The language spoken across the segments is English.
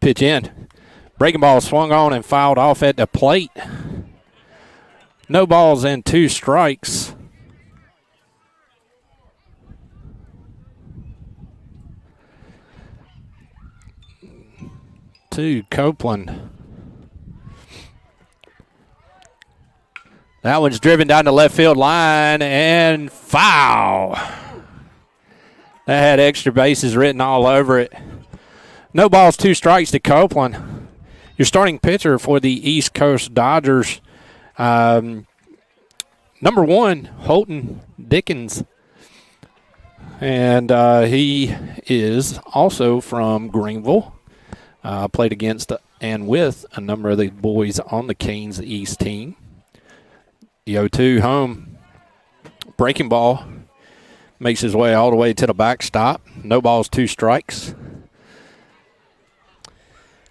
pitch in. Breaking ball swung on and fouled off at the plate. No balls and 2 strikes. To Copeland. That one's driven down the left field line and foul. That had extra bases written all over it. No balls, 2 strikes to Copeland. Your starting pitcher for the East Coast Dodgers, number 1, Holton Dickens. And he is also from Greenville. Played against and with a number of the boys on the Canes East team. The 0-2 home. Breaking ball. Makes his way all the way to the backstop. No balls, 2 strikes.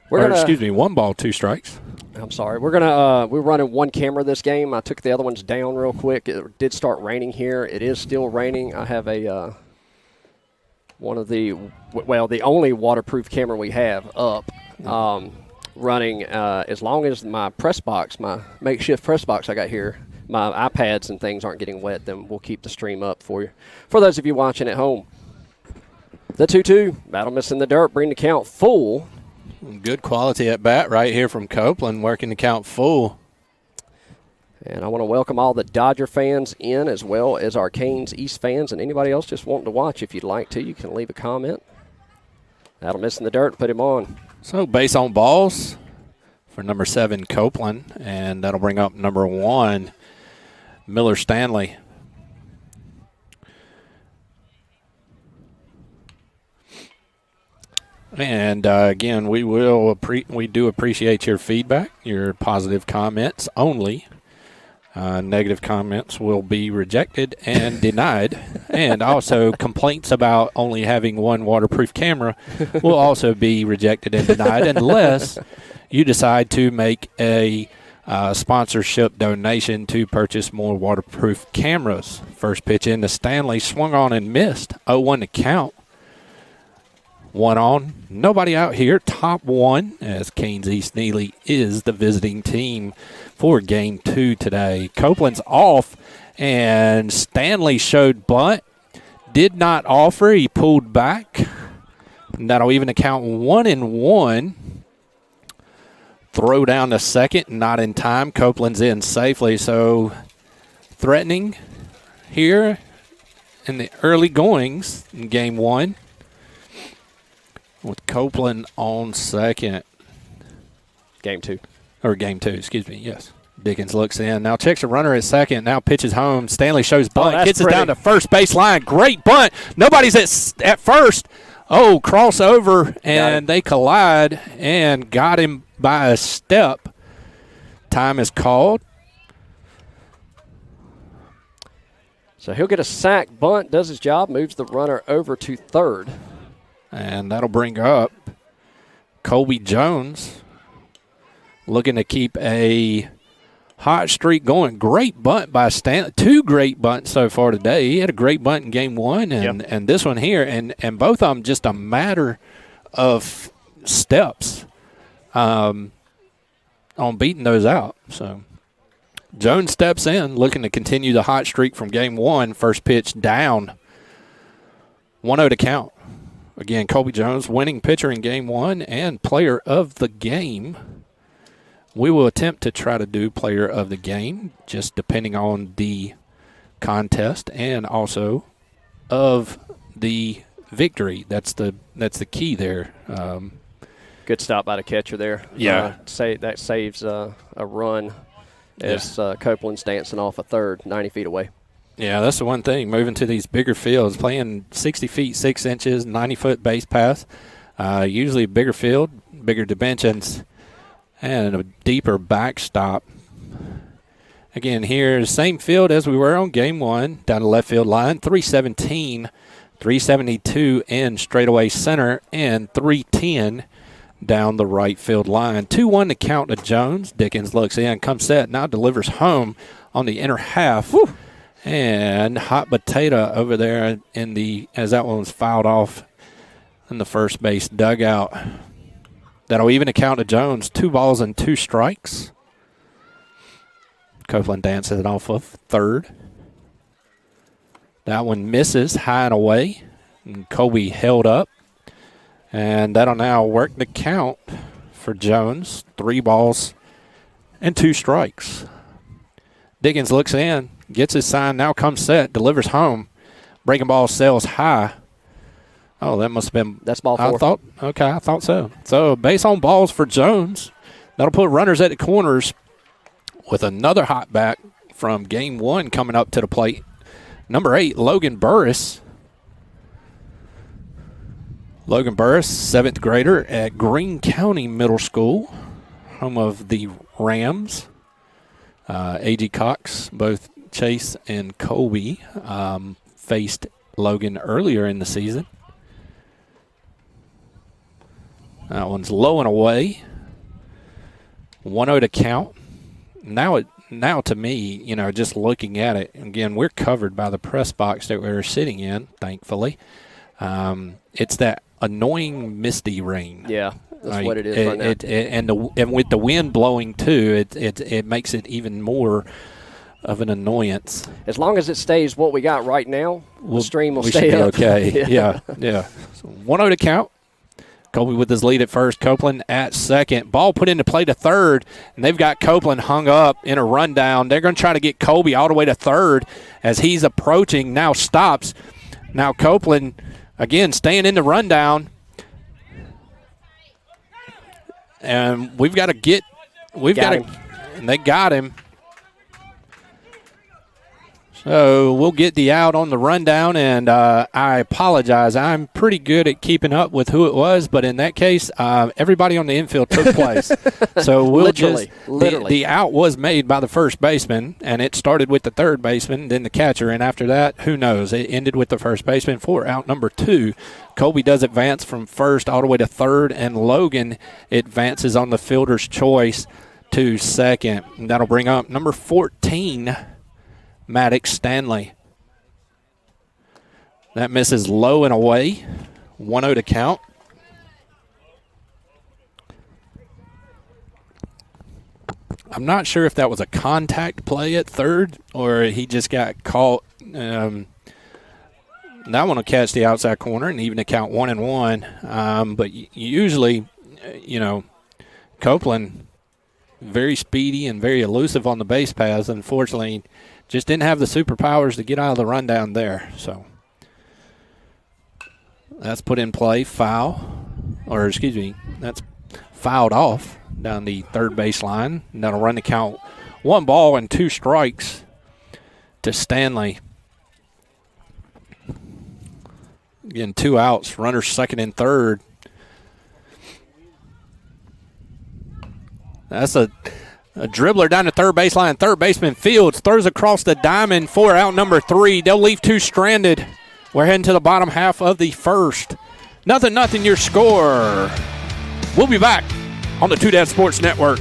1 ball, 2 strikes. I'm sorry. We're running one camera this game. I took the other ones down real quick. It did start raining here. It is still raining. I have the only waterproof camera we have up, running as long as my press box, my makeshift press box I got here, my iPads and things aren't getting wet, then we'll keep the stream up for you. For those of you watching at home, the 2-2, battle miss in the dirt, bring the count full. Good quality at bat right here from Copeland, working the count full. And I want to welcome all the Dodger fans in, as well as our Canes East fans, and anybody else just wanting to watch. If you'd like to, you can leave a comment. That'll miss in the dirt, put him on. So base on balls for number 7, Copeland, and that'll bring up number 1, Miller Stanley. And again, we do appreciate your feedback, your positive comments only. Negative comments will be rejected and denied. And also complaints about only having one waterproof camera will also be rejected and denied unless you decide to make a sponsorship donation to purchase more waterproof cameras. First pitch into Stanley, swung on and missed. 0-1 to count. 1 on. Nobody out here. Top 1 as Canes East-Neely is the visiting team for Game 2 today. Copeland's off, and Stanley showed bunt. Did not offer. He pulled back. And that'll even account 1-1. Throw down to second, not in time. Copeland's in safely, so threatening here in the early goings in Game 1. With Copeland on second. Game 2. Or Game 2, excuse me, yes. Dickens looks in. Now checks a runner at second. Now pitches home. Stanley shows bunt. Gets it down to first base line. Great bunt. Nobody's at first. Oh, crossover, and they collide and got him by a step. Time is called. So he'll get a sack. Bunt does his job. Moves the runner over to third. And that'll bring up Colby Jones, looking to keep a hot streak going. Great bunt by Stanley. 2 great bunts so far today. He had a great bunt in Game 1 and this one here. And both of them just a matter of steps on beating those out. So Jones steps in, looking to continue the hot streak from Game 1. First pitch down. 1-0 to count. Again, Colby Jones, winning pitcher in Game 1 and player of the game. We will attempt to try to do player of the game, just depending on the contest and also of the victory. That's the key there. Good stop by the catcher there. Yeah. That saves a run as Copeland's dancing off a third, 90 feet away. Yeah, that's the one thing, moving to these bigger fields, playing 60 feet, 6 inches, 90-foot base paths, usually a bigger field, bigger dimensions, and a deeper backstop. Again, here, same field as we were on Game 1, down the left field line, 317, 372 in straightaway center, and 310 down the right field line. 2-1 to count to Jones. Dickens looks in, comes set, now delivers home on the inner half. Woo! And hot potato over there as that one was fouled off in the first base dugout. That'll even account to Jones. 2 balls and 2 strikes. Copeland dances it off of third. That one misses high and away. And Colby held up. And that'll now work the count for Jones. 3 balls and 2 strikes. Diggins looks in, gets his sign, now comes set, delivers home. Breaking ball sails high. Oh, that must have been. That's ball 4. I thought so. So base on balls for Jones. That'll put runners at the corners with another hot bat from game 1 coming up to the plate. Number 8, Logan Burris. Logan Burris, 7th grader at Greene County Middle School, home of the Rams. A.G. Cox, both Chase and Colby faced Logan earlier in the season. That one's low and away. 1-0 to count. Now to me, just looking at it, again, we're covered by the press box that we're sitting in, thankfully. It's that annoying misty rain. Yeah, that's what it is right now. And with the wind blowing too, it makes it even more of an annoyance. As long as it stays what we got right now, the stream will stay up. Okay. Yeah. So 1-0 to count. Colby with his lead at first. Copeland at second. Ball put into play to third, and they've got Copeland hung up in a rundown. They're going to try to get Colby all the way to third as he's approaching. Now stops. Now Copeland, again, staying in the rundown. And we've got to get – and they got him. So we'll get the out on the rundown, and I apologize. I'm pretty good at keeping up with who it was, but in that case, everybody on the infield took place. So we'll literally. The out was made by the first baseman, and it started with the third baseman, then the catcher, and after that, who knows? It ended with the first baseman for out number 2. Colby does advance from first all the way to third, and Logan advances on the fielder's choice to second. And that'll bring up number 14, Maddox Stanley. That misses low and away. 1-0 to count. I'm not sure if that was a contact play at third or he just got caught. That one will catch the outside corner and even to count 1-1. But usually, Copeland, very speedy and very elusive on the base paths. Unfortunately, just didn't have the superpowers to get out of the rundown there. So that's put in play, that's fouled off down the third base line. And that'll run the count 1 ball and 2 strikes to Stanley. Again, 2 outs, runners second and third. That's a dribbler down the third baseline. Third baseman Fields throws across the diamond for out number 3. They'll leave 2 stranded. We're heading to the bottom half of the first. 0-0 your score. We'll be back on the Two Dad Sports Network.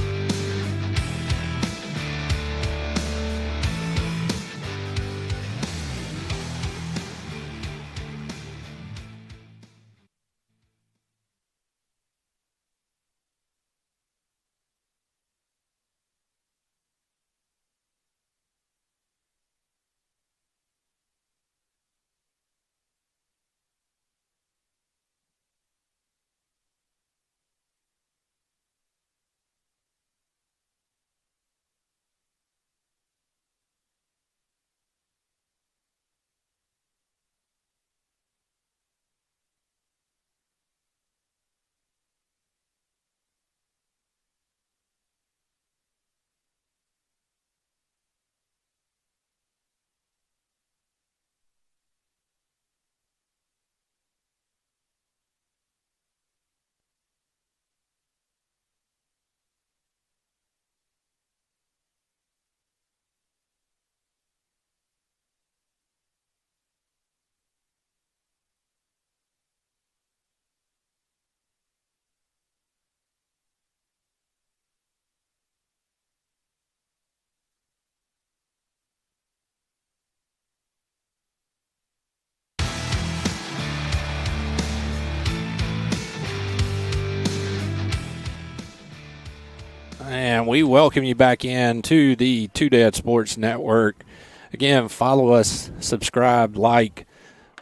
And we welcome you back in to the Two Dad Sports Network. Again, follow us, subscribe, like.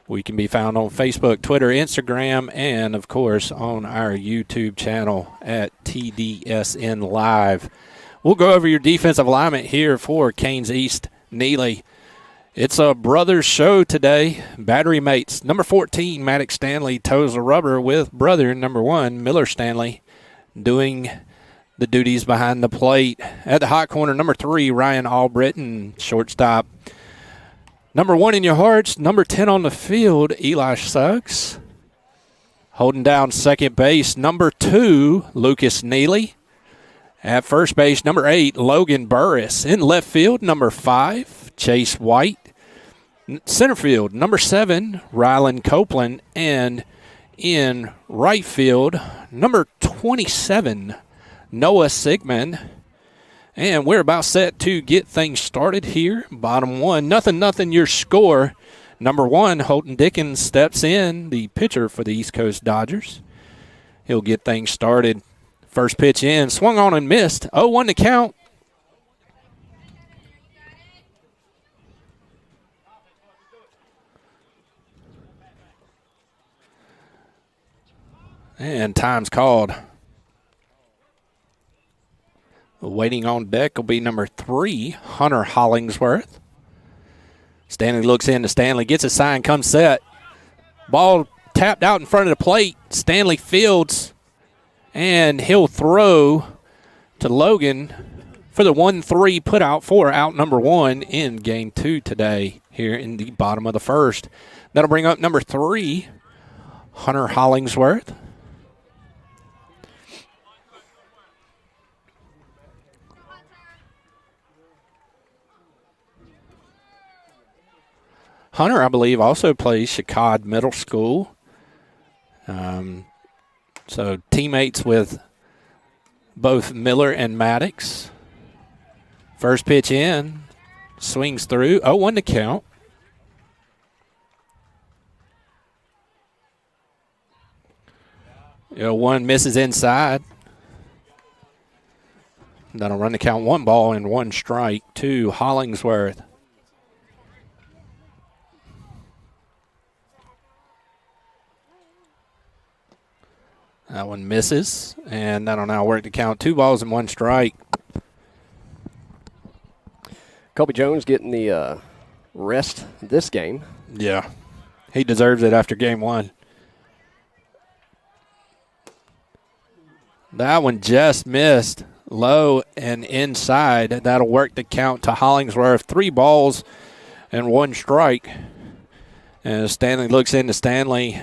We can be found on Facebook, Twitter, Instagram, and, of course, on our YouTube channel at TDSN Live. We'll go over your defensive alignment here for Canes East-Neely. It's a brothers show today. Battery mates, number 14, Maddox Stanley, toes the rubber with brother, number 1, Miller Stanley, doing the duties behind the plate. At the hot corner, number 3, Ryan Albritton, shortstop. Number 1 in your hearts, number 10 on the field, Eli Suggs. Holding down second base, number 2, Lucas Neely. At first base, number 8, Logan Burris. In left field, number 5, Chase White. Center field, number 7, Rylan Copeland. And in right field, number 27, Noah Sigmund. And we're about set to get things started here. Bottom 1, nothing, your score. Number 1, Holton Dickens steps in, the pitcher for the East Coast Dodgers. He'll get things started. First pitch in, swung on and missed. 0-1 to count. And time's called. Waiting on deck will be number 3, Hunter Hollingsworth. Stanley looks into Stanley, gets a sign, comes set. Ball tapped out in front of the plate. Stanley fields, and he'll throw to Logan for the 1-3 put out for out number 1 in game 2 today here in the bottom of the first. That'll bring up number 3, Hunter Hollingsworth. Hunter, I believe, also plays Chicago Middle School. So teammates with both Miller and Maddox. First pitch in, swings through, 0-1 to count. One misses inside. That'll run the count 1 ball and 1 strike to Hollingsworth. That one misses, and that'll now work to count 2 balls and 1 strike. Colby Jones getting the rest this game. Yeah, he deserves it after game 1. That one just missed, low and inside. That'll work the count to Hollingsworth. 3 balls and 1 strike. And Stanley looks into Stanley,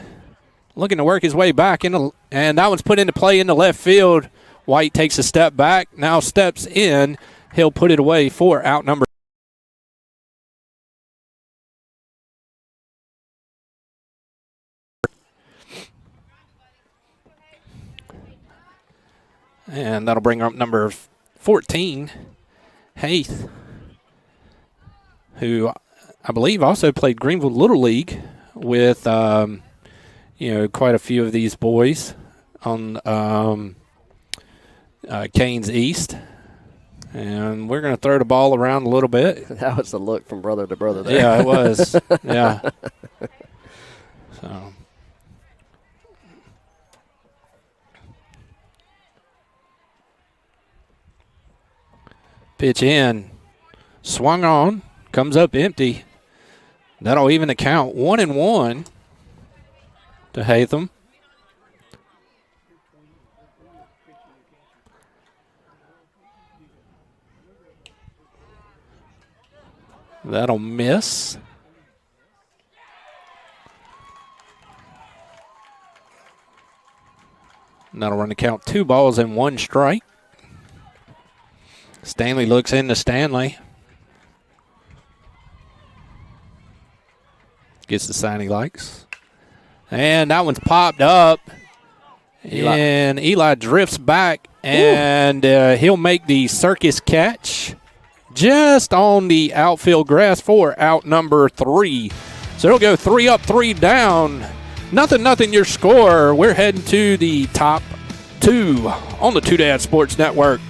looking to work his way back, and that one's put into play in the left field. White takes a step back, now steps in. He'll put it away for out number. And that'll bring up number 14, Haith, who I believe also played Greenville Little League with quite a few of these boys on Canes East. And we're going to throw the ball around a little bit. That was the look from brother to brother there. Yeah, it was. Yeah. So. Pitch in. Swung on. Comes up empty. That'll even the count. 1-1 to Hatham. That'll miss. And that'll run the count 2 balls and 1 strike. Stanley looks into Stanley. Gets the sign he likes. And that one's popped up. Eli. And Eli drifts back, and he'll make the circus catch just on the outfield grass for out number 3. So it'll go 3 up, 3 down. Nothing your score. We're heading to the top 2 on the Two Dad Sports Network.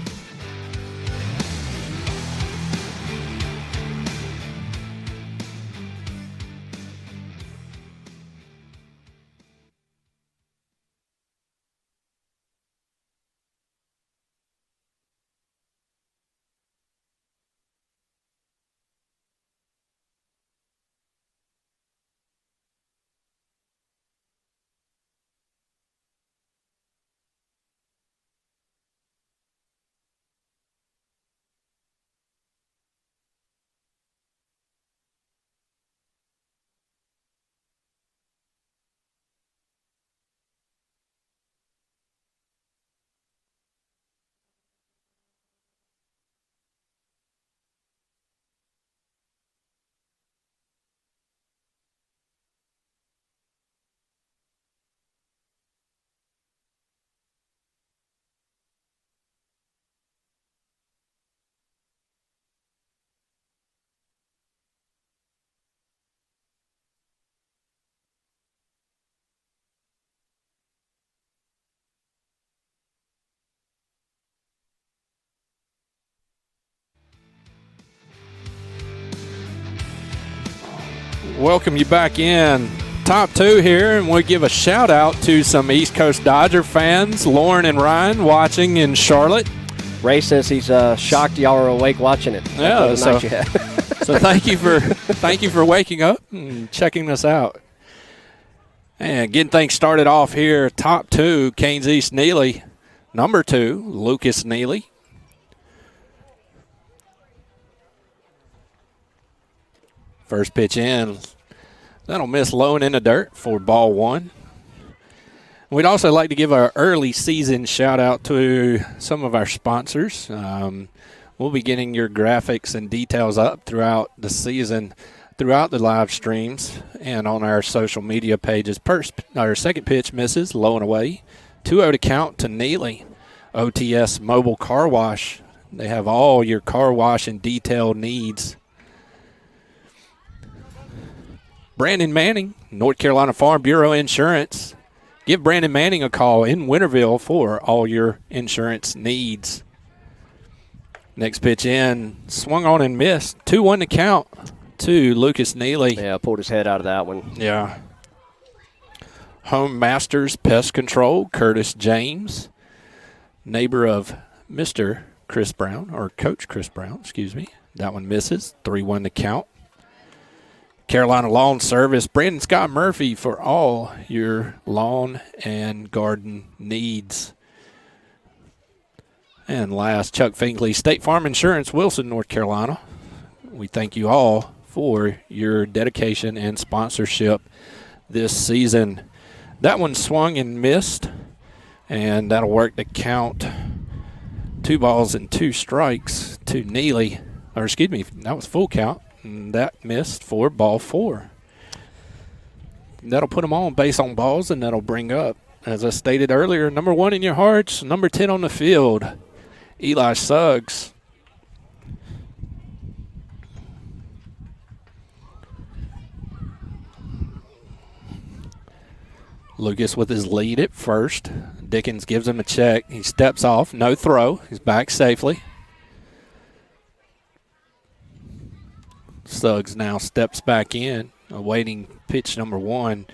welcome you back in. Top two here, and we give a shout out to some East Coast Dodger fans, Lauren and Ryan, watching in Charlotte. Ray says he's shocked y'all are awake watching it. Yeah, so thank you for waking up and checking us out. And getting things started off here, top two, Canes East-Neely. Number 2, Lucas Neely. First pitch in. That'll miss low and in the dirt for ball 1. We'd also like to give our early season shout out to some of our sponsors. We'll be getting your graphics and details up throughout the season, throughout the live streams, and on our social media pages. Our second pitch misses, low and away. 2-0 to count to Neely. OTS Mobile Car Wash. They have all your car wash and detail needs. Brandon Manning, North Carolina Farm Bureau Insurance. Give Brandon Manning a call in Winterville for all your insurance needs. Next pitch in, swung on and missed. 2-1 to count to Lucas Neely. Yeah, pulled his head out of that one. Yeah. Home Masters Pest Control, Curtis James. Neighbor of Mr. Chris Brown, or Coach Chris Brown, excuse me. That one misses. 3-1 to count. Carolina Lawn Service, Brandon Scott Murphy for all your lawn and garden needs. And last, Chuck Finkley, State Farm Insurance, Wilson, North Carolina. We thank you all for your dedication and sponsorship this season. That one swung and missed, and that'll work to count 2 balls and 2 strikes to Neely. Or excuse me, that was full count. And that missed for ball 4. That'll put them on base on balls, and that'll bring up, as I stated earlier, number 1 in your hearts, number 10 on the field, Eli Suggs. Lucas with his lead at first. Dickens gives him a check. He steps off, no throw. He's back safely. Suggs now steps back in, awaiting pitch number 1.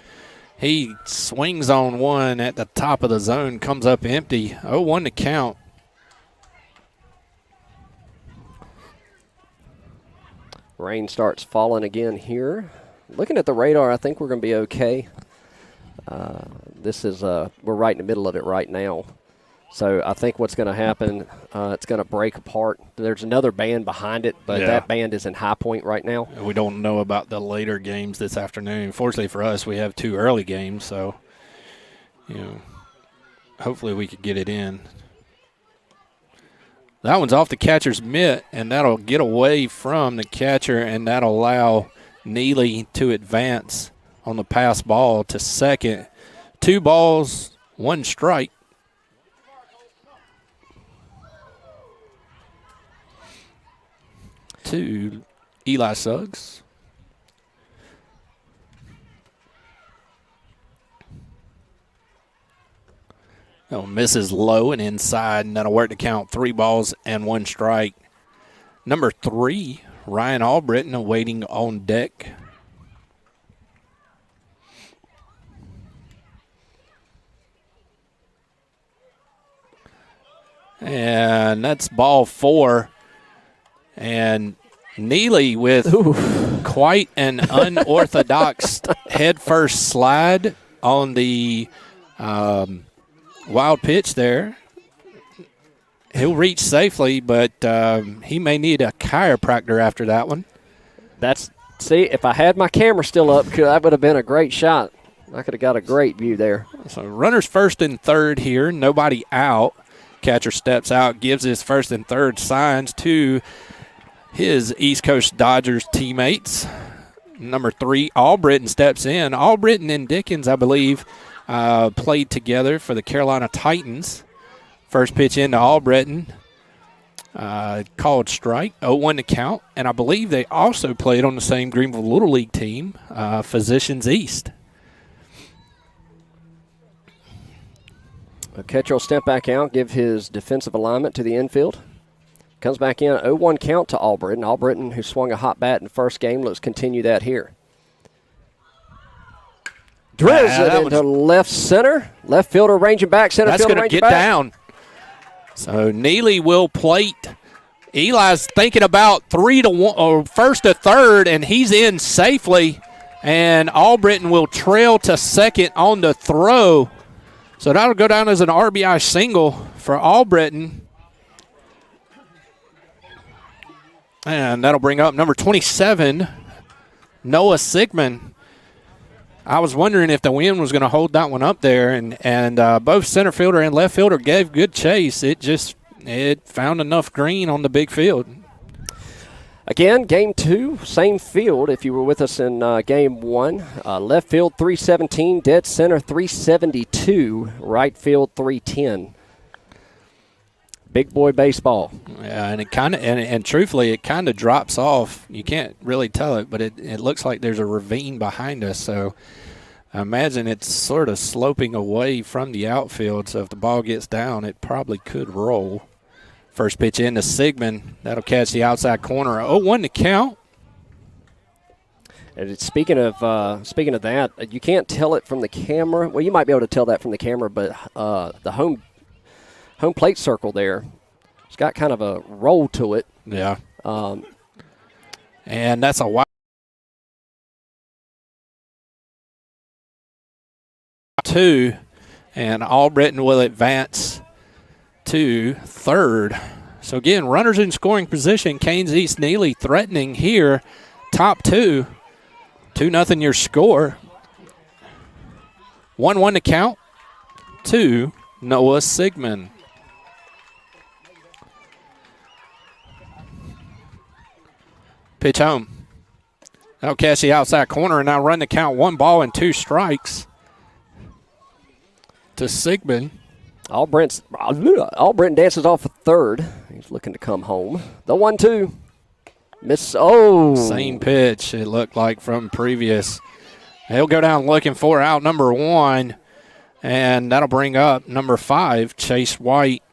He swings on one at the top of the zone, comes up empty. 0-1 to count. Rain starts falling again here. Looking at the radar, I think we're going to be okay. We're right in the middle of it right now. So I think what's going to happen, it's going to break apart. There's another band behind it, but that band is in High Point right now. We don't know about the later games this afternoon. Fortunately for us, we have 2 early games, so hopefully we could get it in. That one's off the catcher's mitt, and that'll get away from the catcher, and that'll allow Neely to advance on the pass ball to second. 2 balls, 1 strike. To Eli Suggs. Oh, misses low and inside, and that'll work to count 3 balls and 1 strike. Number 3, Ryan Albritton awaiting on deck. And that's ball 4. And Neely with quite an unorthodox head-first slide on the wild pitch there. He'll reach safely, but he may need a chiropractor after that one. See, if I had my camera still up, that would have been a great shot. I could have got a great view there. So runners first and third here, nobody out. Catcher steps out, gives his first and third signs to his East Coast Dodgers teammates. Number 3, Albritton steps in. Albritton and Dickens, I believe, played together for the Carolina Titans. First pitch into Albritton, called strike, 0-1 to count. And I believe they also played on the same Greenville Little League team, Physicians East. A catcher will step back out, give his defensive alignment to the infield. Comes back in, 0-1 count to Albritton. Albritton, who swung a hot bat in the first game, let's continue that here. Drills it into left center. Left fielder ranging back. Center That's fielder going to ranging get back. down. So Neely will plate. Eli's thinking about 3-1 or first to third, and he's in safely. And Albritton will trail to second on the throw. So that'll go down as an RBI single for Albritton. And that'll bring up number 27, Noah Sigmund. I was wondering if the wind was going to hold that one up there, and both center fielder and left fielder gave good chase. It found enough green on the big field. Again, game 2, same field if you were with us in game 1. Left field 317, dead center 372, right field 310. Big boy baseball. Yeah, and it kind of and truthfully, it kind of drops off. You can't really tell it, but it looks like there's a ravine behind us. So I imagine it's sort of sloping away from the outfield. So if the ball gets down, it probably could roll. First pitch in to Sigmund. That'll catch the outside corner. 0-1 to count. And speaking of that, you can't tell it from the camera. Well, you might be able to tell that from the camera, but the home plate circle there, it's got kind of a roll to it. Yeah. And that's a wild 2, and Albritton will advance to third. So again, runners in scoring position. Canes East-Neely threatening here. Top 2. 2-0 your score. 1-1 to count to Noah Sigmund. Pitch home. That'll catch the outside corner and now run the count 1 ball and 2 strikes to Sigmund. Albritton dances off a third. He's looking to come home. The 1-2. Miss. Oh. Same pitch, it looked like from previous. He'll go down looking for out number 1, and that'll bring up number 5, Chase White.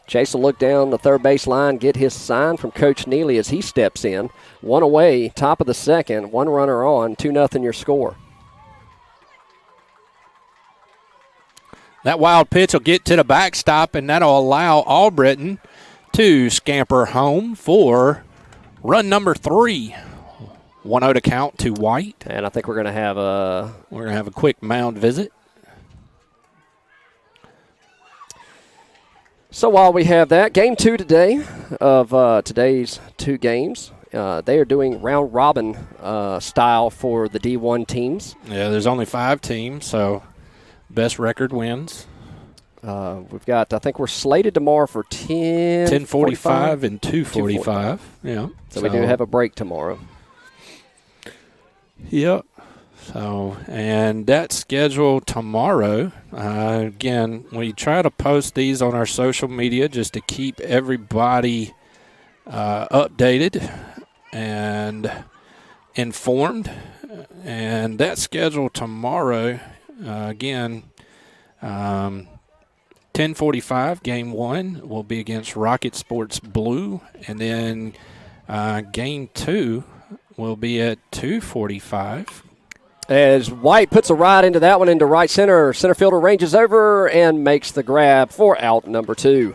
Chase will look down the third base line, get his sign from Coach Neely as he steps in. 1 away, top of the second, 1 runner on, 2-0 your score. That wild pitch will get to the backstop, and that'll allow Albritton to scamper home for run number 3. 1-0 to count to White. And I think we're going to have a quick mound visit. So while we have that, game 2 today of today's 2 games, they are doing round robin style for the D1 teams. Yeah, there's only 5 teams, so best record wins. We've got, I think we're slated tomorrow for 10:45 and 2:45. Yeah. So we do have a break tomorrow. Yep. So, and that's scheduled tomorrow. Again, we try to post these on our social media just to keep everybody updated and informed. And that's scheduled tomorrow. Again, 10:45, game 1 will be against Rocket Sports Blue. And then game 2 will be at 2:45. As White puts a ride into that one into right center. Center fielder ranges over and makes the grab for out number 2.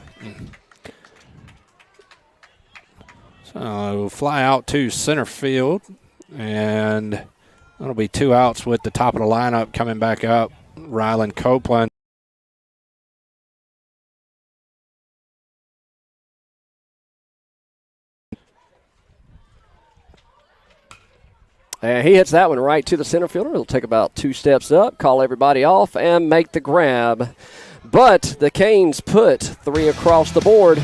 So fly out to center field, and that'll be 2 outs with the top of the lineup coming back up, Rylan Copeland. And he hits that one right to the center fielder. He'll take about 2 steps up, call everybody off, and make the grab. But the Canes put 3 across the board.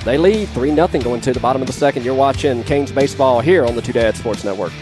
They lead 3-0 going to the bottom of the second. You're watching Canes baseball here on the Two Dads Sports Network.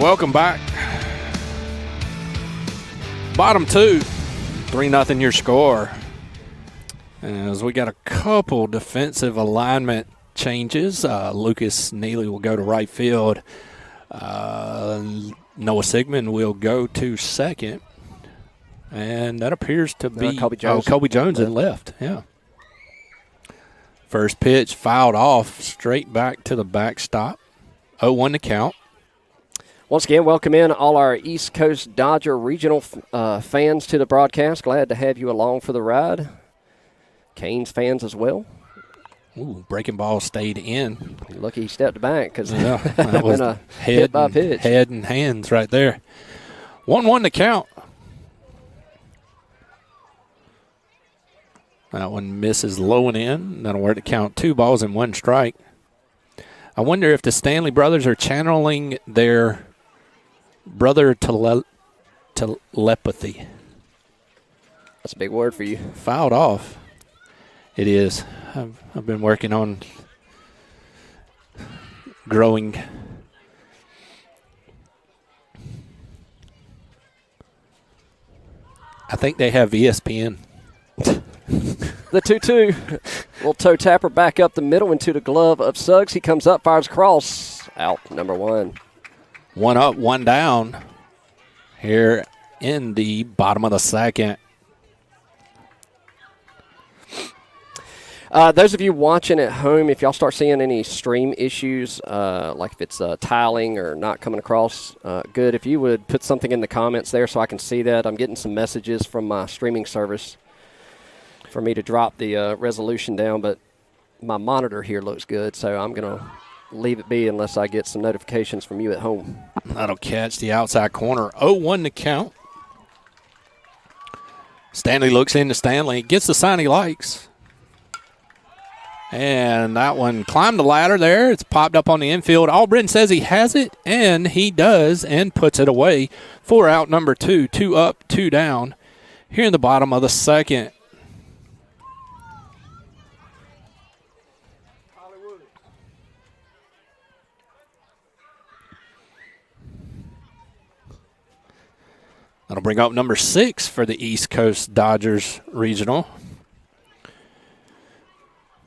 Welcome back. Bottom two, 3-0 your score. As we got a couple defensive alignment changes, Lucas Neely will go to right field. Noah Sigmund will go to second. And that appears to be Colby Jones. Colby Jones in left. Yeah. First pitch fouled off straight back to the backstop. 0-1 to count. Once again, welcome in all our East Coast Dodger regional fans to the broadcast. Glad to have you along for the ride. Canes fans as well. Ooh, breaking ball stayed in. Lucky he stepped back because that was a head by pitch. Head and hands right there. 1-1 to count. That one misses low and in. That'll work to count 2 balls and 1 strike. I wonder if the Stanley brothers are channeling their brother telepathy. That's a big word for you. Fouled off. It is. I've been working on growing. I think they have ESPN. The 2-2. Little toe tapper back up the middle into the glove of Suggs. He comes up, fires across. Out, number 1. 1 up, 1 down here in the bottom of the second. Those of you watching at home, if y'all start seeing any stream issues, like if it's tiling or not coming across good, if you would put something in the comments there so I can see that. I'm getting some messages from my streaming service for me to drop the resolution down, but my monitor here looks good, so I'm going to leave it be unless I get some notifications from you at home. That'll catch the outside corner. 0-1 to count. Stanley looks into Stanley, gets the sign he likes. And that one climbed the ladder there. It's popped up on the infield. Albritton says he has it, and he does, and puts it away for out number 2. 2 up, 2 down here in the bottom of the second. That'll bring up number 6 for the East Coast Dodgers Regional.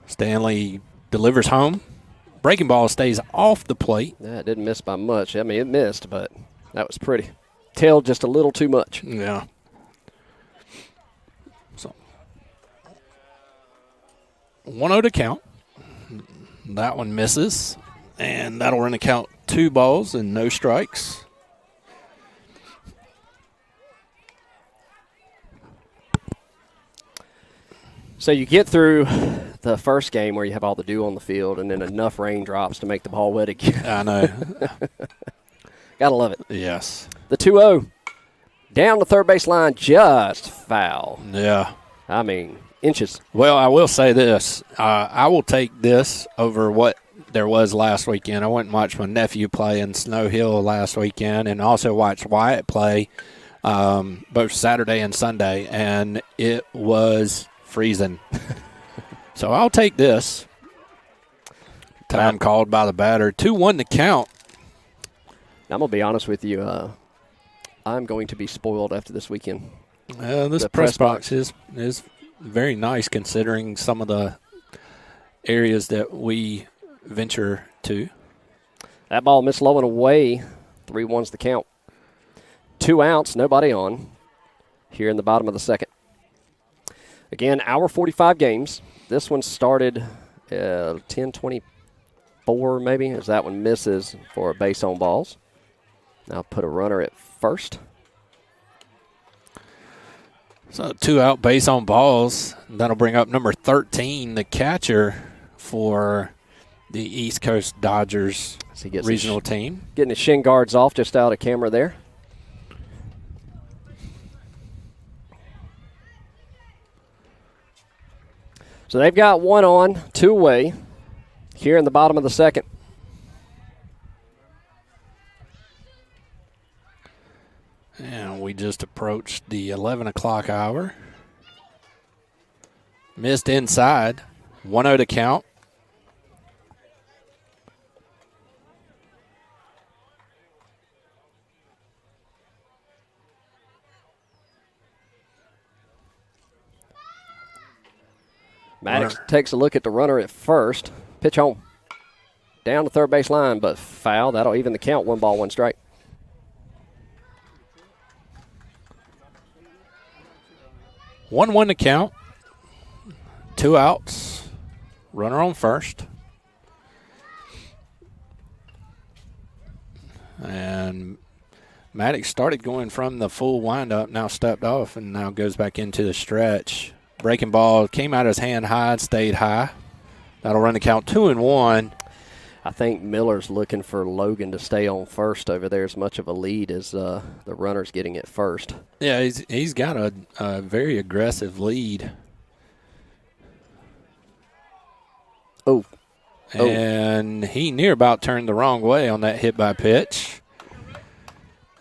Stanley delivers home. Breaking ball stays off the plate. Yeah, it didn't miss by much. I mean, it missed, but that was pretty. Tailed just a little too much. Yeah. So 1-0 to count. That one misses. And that'll run the count 2 balls and no strikes. So you get through the first game where you have all the dew on the field and then enough raindrops to make the ball wet again. I know. Gotta love it. Yes. The 2-0. Down the third base line, just foul. Yeah. I mean, inches. Well, I will say this. I will take this over what there was last weekend. I went and watched my nephew play in Snow Hill last weekend and also watched Wyatt play both Saturday and Sunday, and it was freezing. So I'll take this. Time called by the batter. 2-1 to count. I'm going to be honest with you. I'm going to be spoiled after this weekend. This press box is very nice considering some of the areas that we venture to. That ball missed low and away. 3-1's the count. 2 outs, nobody on here in the bottom of the second. Again, hour 45 games. This one started 10:24 maybe, as that one misses for a base on balls. Now put a runner at first. So 2 out, base on balls. That'll bring up number 13, the catcher for the East Coast Dodgers regional team. Getting his shin guards off just out of camera there. So they've got 1 on, 2 away here in the bottom of the second. And we just approached the 11 o'clock hour. Missed inside. 1-0 to count. Maddox takes a look at the runner at first. Pitch home. Down the third base line, but foul. That'll even the count. 1 ball, 1 strike. One to count. 2 outs. Runner on first. And Maddox started going from the full windup, now stepped off, and now goes back into the stretch. Breaking ball came out of his hand high, stayed high. That'll run the count 2-1. I think Miller's looking for Logan to stay on first over there as much of a lead as the runner's getting at first. Yeah, he's got a very aggressive lead. Oh. And he near about turned the wrong way on that hit by pitch.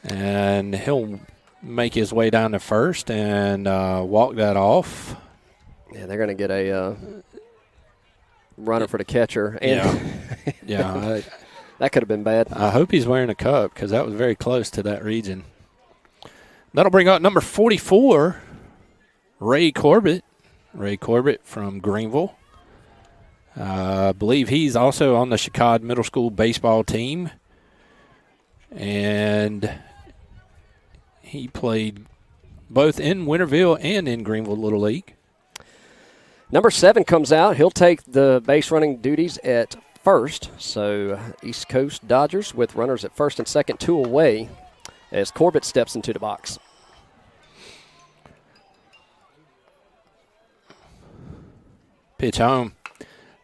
And he'll make his way down to first and walk that off. Yeah, they're going to get a runner for the catcher. And yeah. That could have been bad. I hope he's wearing a cup because that was very close to that region. That'll bring up number 44, Ray Corbett. Ray Corbett from Greenville. I believe he's also on the Chicago Middle School baseball team. And he played both in Winterville and in Greenville Little League. Number 7 comes out. He'll take the base running duties at first. So East Coast Dodgers with runners at first and second, 2 away as Corbett steps into the box. Pitch home.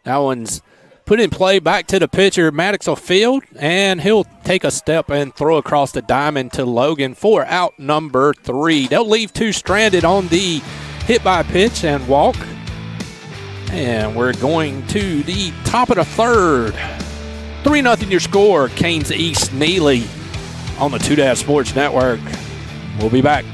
That one's put in play back to the pitcher. Maddox will field, and he'll take a step and throw across the diamond to Logan for out number 3. They'll leave 2 stranded on the hit by pitch and walk. And we're going to the top of the third. 3-0 your score. Canes East-Neely on the 2 Sports Network. We'll be back.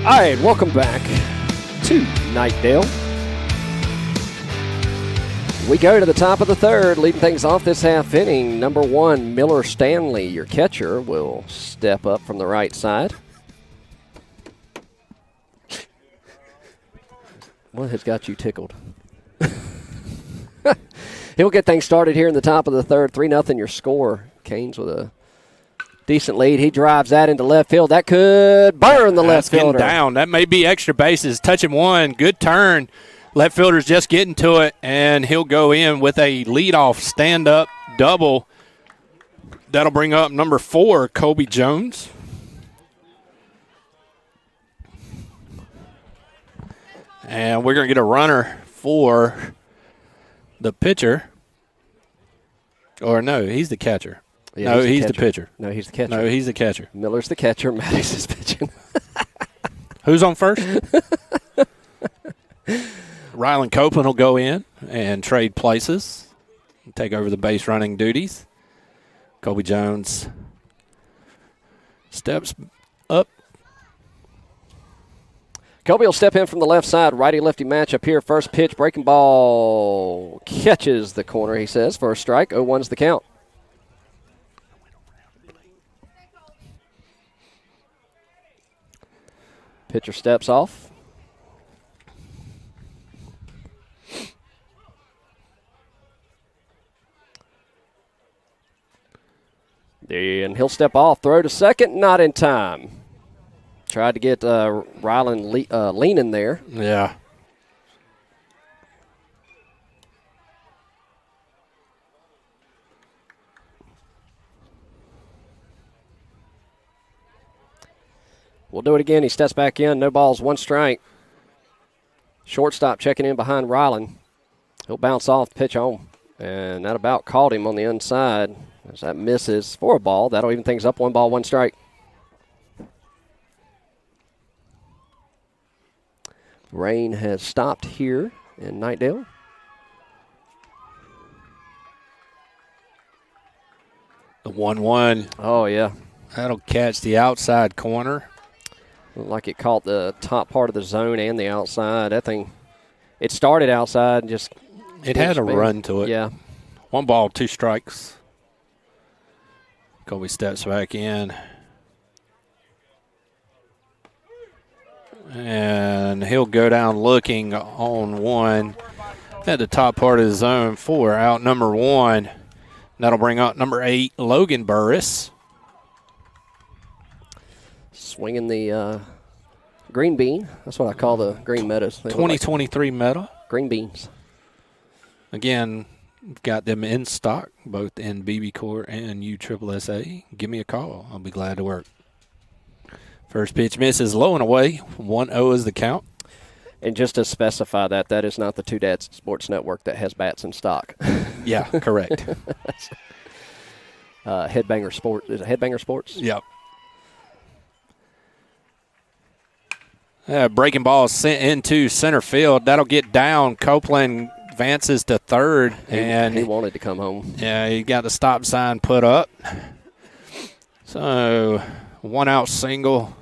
All right, welcome back to Nightdale. We go to the top of the third, leading things off this half inning. Number 1, Miller Stanley, your catcher, will step up from the right side. What has got you tickled? He'll get things started here in the top of the third. 3-0 your score. Canes with a decent lead. He drives that into left field. That could burn the left fielder. Down. That may be extra bases. Touching one. Good turn. Left fielder's just getting to it, and he'll go in with a leadoff stand-up double. That'll bring up number 4, Kobe Jones. And we're going to get a runner for the pitcher. Or no, he's the catcher. Yeah, no, he's the pitcher. No, he's the catcher. No, he's the catcher. Miller's the catcher. Maddox is pitching. Who's on first? Rylan Copeland will go in and trade places, take over the base running duties. Kobe Jones steps up. Kobe will step in from the left side. Righty-lefty matchup here. First pitch, breaking ball. Catches the corner, he says. First strike, 0-1's the count. Pitcher steps off. And he'll step off. Throw to second, not in time. Tried to get Ryland leaning there. Yeah. We'll do it again. He steps back in. No balls, 1 strike. Shortstop checking in behind Ryland. He'll bounce off, pitch home. And that about caught him on the inside. As that misses for a ball. That'll even things up. 1 ball, 1 strike. Rain has stopped here in Knightdale. The 1-1. Oh, yeah. That'll catch the outside corner. Looked like it caught the top part of the zone and the outside. That thing, it started outside and just. It had a run to it. Yeah. 1 ball, 2 strikes. Kobe steps back in. And he'll go down looking on 1 at the top part of the zone. 4 out number 1. That'll bring up number 8, Logan Burris. Swinging the green bean. That's what I call the green meadows. 2023 medal. Green beans. Again, got them in stock, both in BB Corps and USSSA. Give me a call. I'll be glad to work. First pitch misses low and away. 1-0 is the count. And just to specify that is not the Two Dads Sports Network that has bats in stock. Yeah, correct. Headbanger Sports. Is it Headbanger Sports? Yep. Breaking ball sent into center field. That'll get down. Copeland advances to third. And he wanted to come home. Yeah, he got the stop sign put up. So 1 out single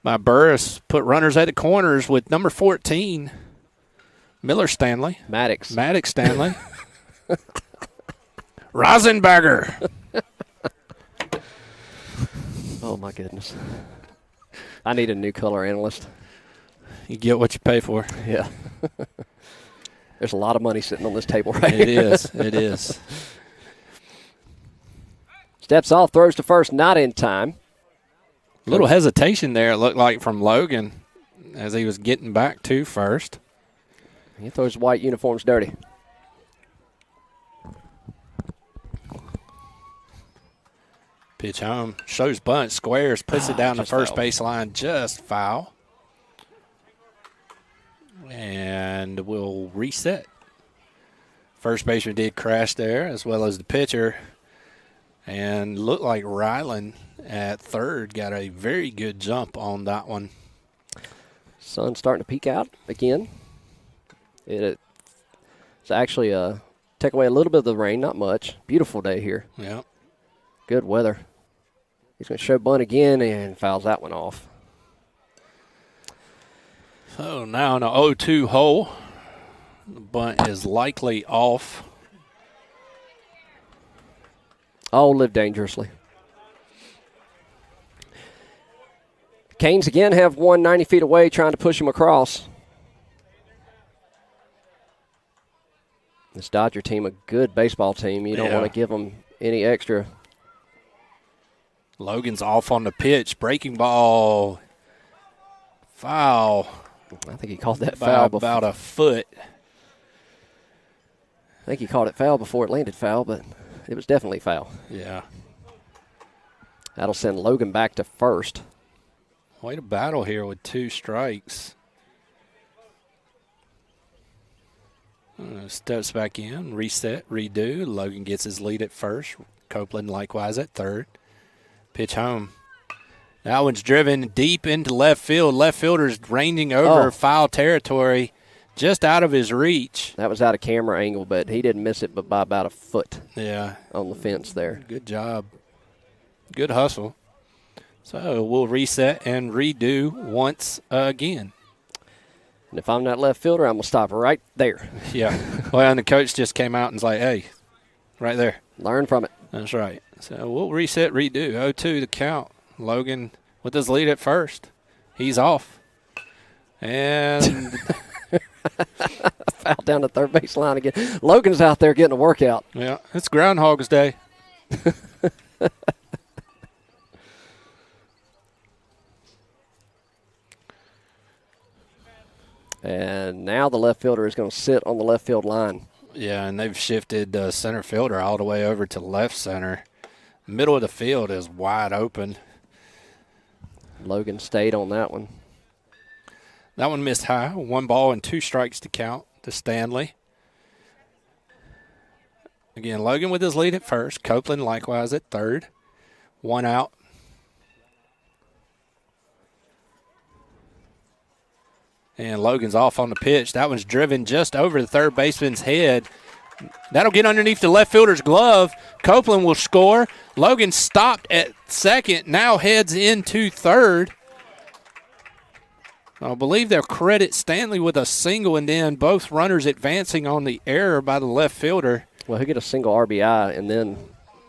by Burris. Put runners at the corners with number 14, Miller Stanley. Maddox Stanley. Rosenberger. Oh, my goodness. I need a new color analyst. You get what you pay for. Yeah. There's a lot of money sitting on this table right It here. It is. Steps off, throws to first, not in time. A little hesitation there, it looked like, from Logan as he was getting back to first. He throws white uniforms dirty. Pitch home. Shows bunt. Squares. Puts it down the first baseline. Just foul. And we'll reset. First baseman did crash there, as well as the pitcher. And looked like Ryland at third got a very good jump on that one. Sun's starting to peek out again. It's actually take away a little bit of the rain, not much. Beautiful day here. Yeah. Good weather. He's going to show bunt again and fouls that one off. So now in the 0-2 hole, the bunt is likely off. Oh, live dangerously. Canes again have one 90 feet away trying to push him across. This Dodger team, a good baseball team. You don't want to give them any extra. Logan's off on the pitch. Breaking ball. Foul. I think he called that foul before. About a foot. I think he called it foul before it landed foul, but it was definitely foul. Yeah. That'll send Logan back to first. Way to battle here with 2 strikes. Steps back in, reset, redo. Logan gets his lead at first. Copeland likewise at third. Pitch home. That one's driven deep into left field. Left fielder's ranging over foul territory, just out of his reach. That was out of camera angle, but he didn't miss it but by about a foot. Yeah. On the fence there. Good job. Good hustle. So we'll reset and redo once again. And if I'm that left fielder, I'm going to stop right there. Yeah. Well, and the coach just came out and was like, hey, right there. Learn from it. That's right. So we'll reset, redo. 0-2 the count. Logan with his lead at first. He's off. And foul down the third base line again. Logan's out there getting a workout. yeah, it's Groundhog's Day. And now the left fielder is going to sit on the left field line. Yeah, and they've shifted center fielder all the way over to left center. Middle of the field is wide open. Logan stayed on that one. That one missed high. 1 ball and 2 strikes to count to Stanley. Again, Logan with his lead at first. Copeland likewise at third. 1 out. And Logan's off on the pitch. That one's driven just over the third baseman's head. That'll get underneath the left fielder's glove. Copeland will score. Logan stopped at second, now heads into third. I believe they'll credit Stanley with a single, and then both runners advancing on the error by the left fielder. Well, he'll get a single RBI, and then...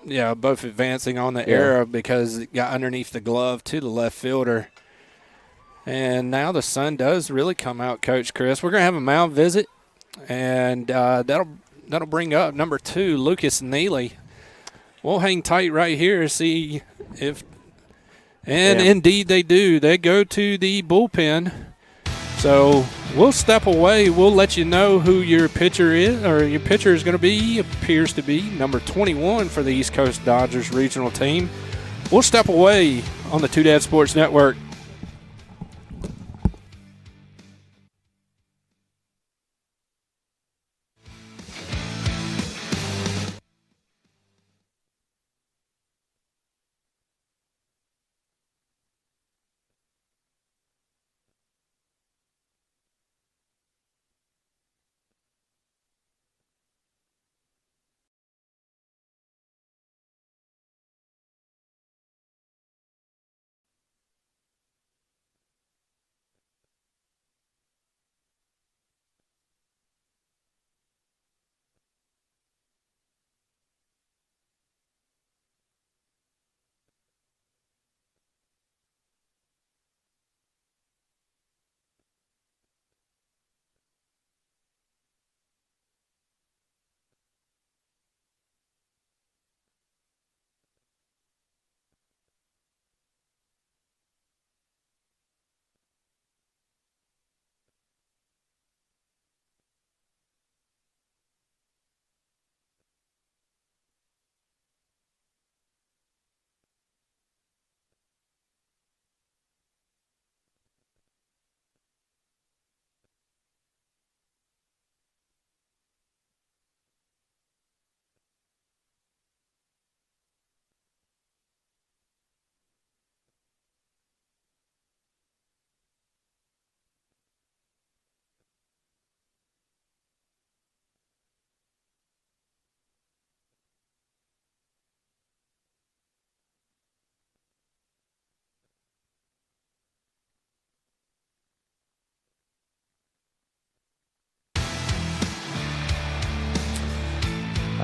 Yeah, both advancing on the error because it got underneath the glove to the left fielder. And now the sun does really come out, Coach Chris. We're going to have a mound visit, and that'll bring up number 2, Lucas Neely. We'll hang tight right here, see if – and indeed they do. They go to the bullpen. So we'll step away. We'll let you know who your pitcher is, or your pitcher is going to be, appears to be number 21 for the East Coast Dodgers regional team. We'll step away on the Two Dad Sports Network.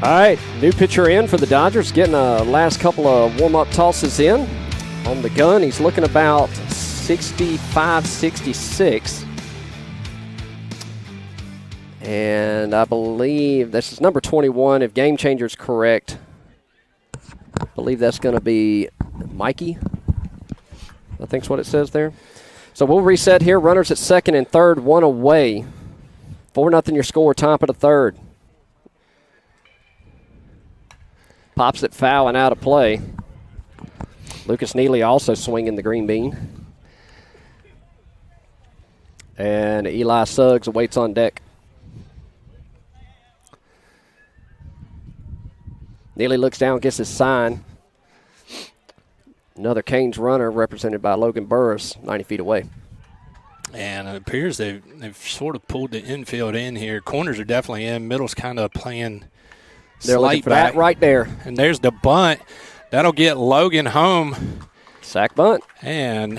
All right, new pitcher in for the Dodgers, getting a last couple of warm-up tosses in. On the gun, he's looking about 65, 66. And I believe this is number 21, if Game Changer's correct. I believe that's going to be Mikey. I think's what it says there. So we'll reset here. Runners at second and third, 1 away. 4-0 your score, top of the third. Pops it foul and out of play. Lucas Neely also swinging the green bean. And Eli Suggs awaits on deck. Neely looks down, gets his sign. Another Canes runner represented by Logan Burris, 90 feet away. And it appears they've sort of pulled the infield in here. Corners are definitely in. Middle's kind of playing They're looking slight for back. that right there. And there's the bunt. That'll get Logan home. Sack bunt. And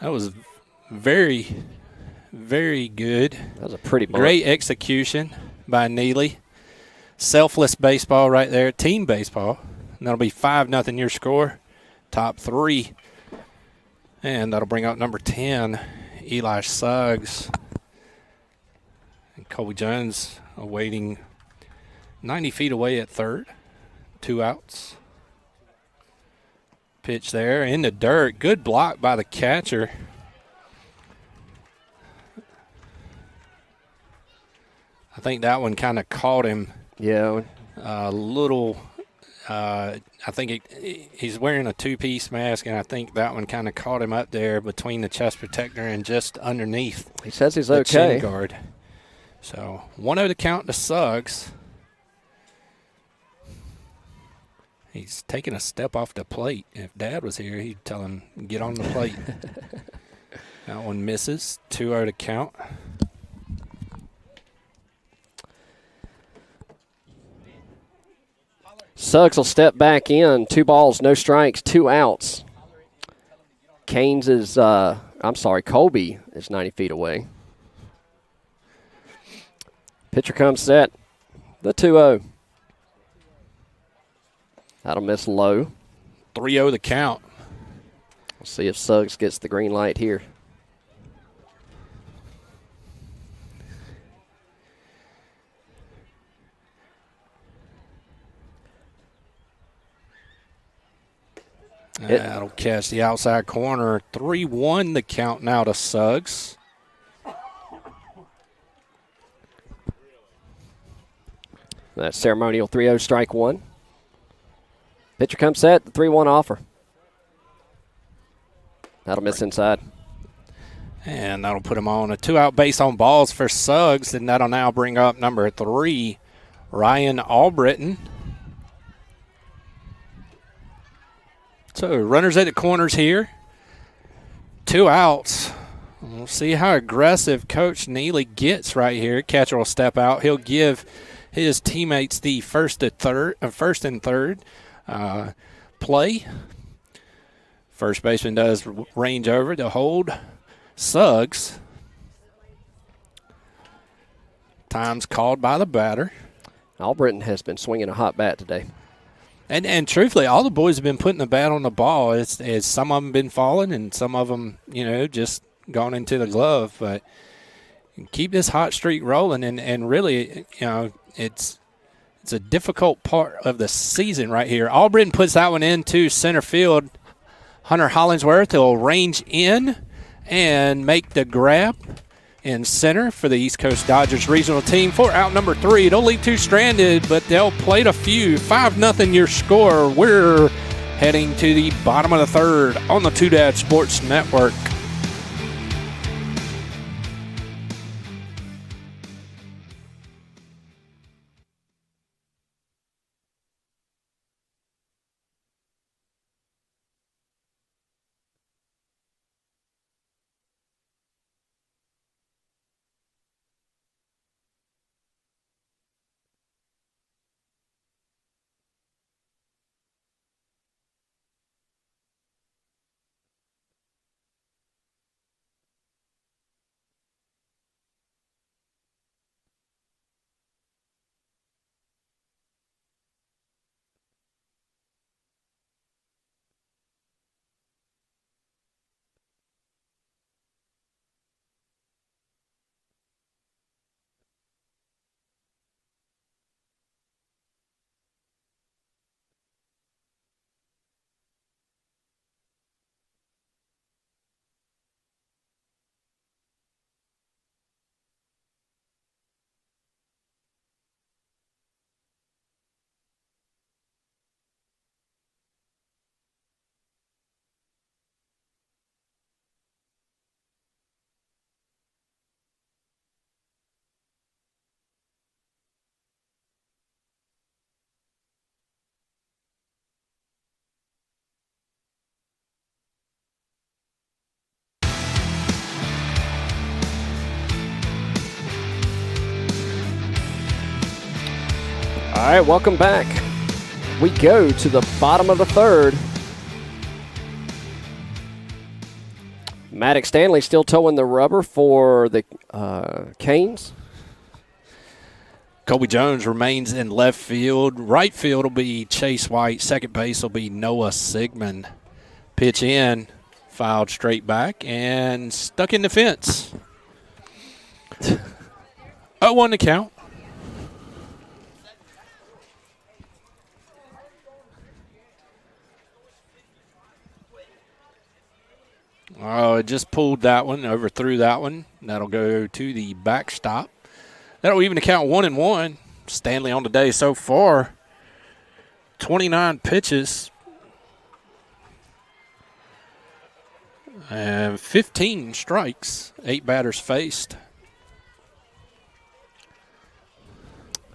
that was very, very good. That was a pretty bunt. Great execution by Neely. Selfless baseball right there. Team baseball. And that'll be 5-0 your score. Top 3. And that'll bring out number 10, Eli Suggs. And Colby Jones awaiting 90 feet away at third. 2 outs. Pitch there in the dirt. Good block by the catcher. I think that one kind of caught him. Yeah. A little. I think he's wearing a 2-piece mask, and I think that one kind of caught him up there between the chest protector and just underneath. He says he's the okay. Chin guard. So 1-0 to count to Suggs. He's taking a step off the plate. If Dad was here, he'd tell him, get on the plate. That one misses. 2-0 to count. Suggs will step back in. 2 balls, no strikes, 2 outs. Colby is 90 feet away. Pitcher comes set. The 2-0. That'll miss low. 3-0 the count. We'll see if Suggs gets the green light here. That'll catch the outside corner. 3-1 the count now to Suggs. That ceremonial 3-0 strike 1. Pitcher comes set, the 3-1 offer. That'll miss inside. And that'll put him on a 2-out base on balls for Suggs. And that'll now bring up number 3, Ryan Albritton. So runners at the corners here. 2 outs. We'll see how aggressive Coach Neely gets right here. Catcher will step out. He'll give his teammates the first and third play. First baseman does range over to hold Suggs. Time's called by the batter. Albritton has been swinging a hot bat today. And truthfully, all the boys have been putting the bat on the ball. It's some of them been falling, and some of them, just gone into the glove. But keep this hot streak rolling, and really, it's a difficult part of the season right here. Albritton puts that one into center field. Hunter Hollingsworth will range in and make the grab in center for the East Coast Dodgers regional team for out number 3. They'll leave 2 stranded, but they'll plate a few. 5-0 your score. We're heading to the bottom of the third on the Two Dad Sports Network. All right, welcome back. We go to the bottom of the third. Maddox Stanley still towing the rubber for the Canes. Colby Jones remains in left field. Right field will be Chase White. Second base will be Noah Sigmund. Pitch in, fouled straight back, and stuck in the fence. 0-1 to count. Oh, it just pulled that one, overthrew that one. That'll go to the backstop. That'll even count 1-1. Stanley on the day so far, 29 pitches and 15 strikes, 8 batters faced.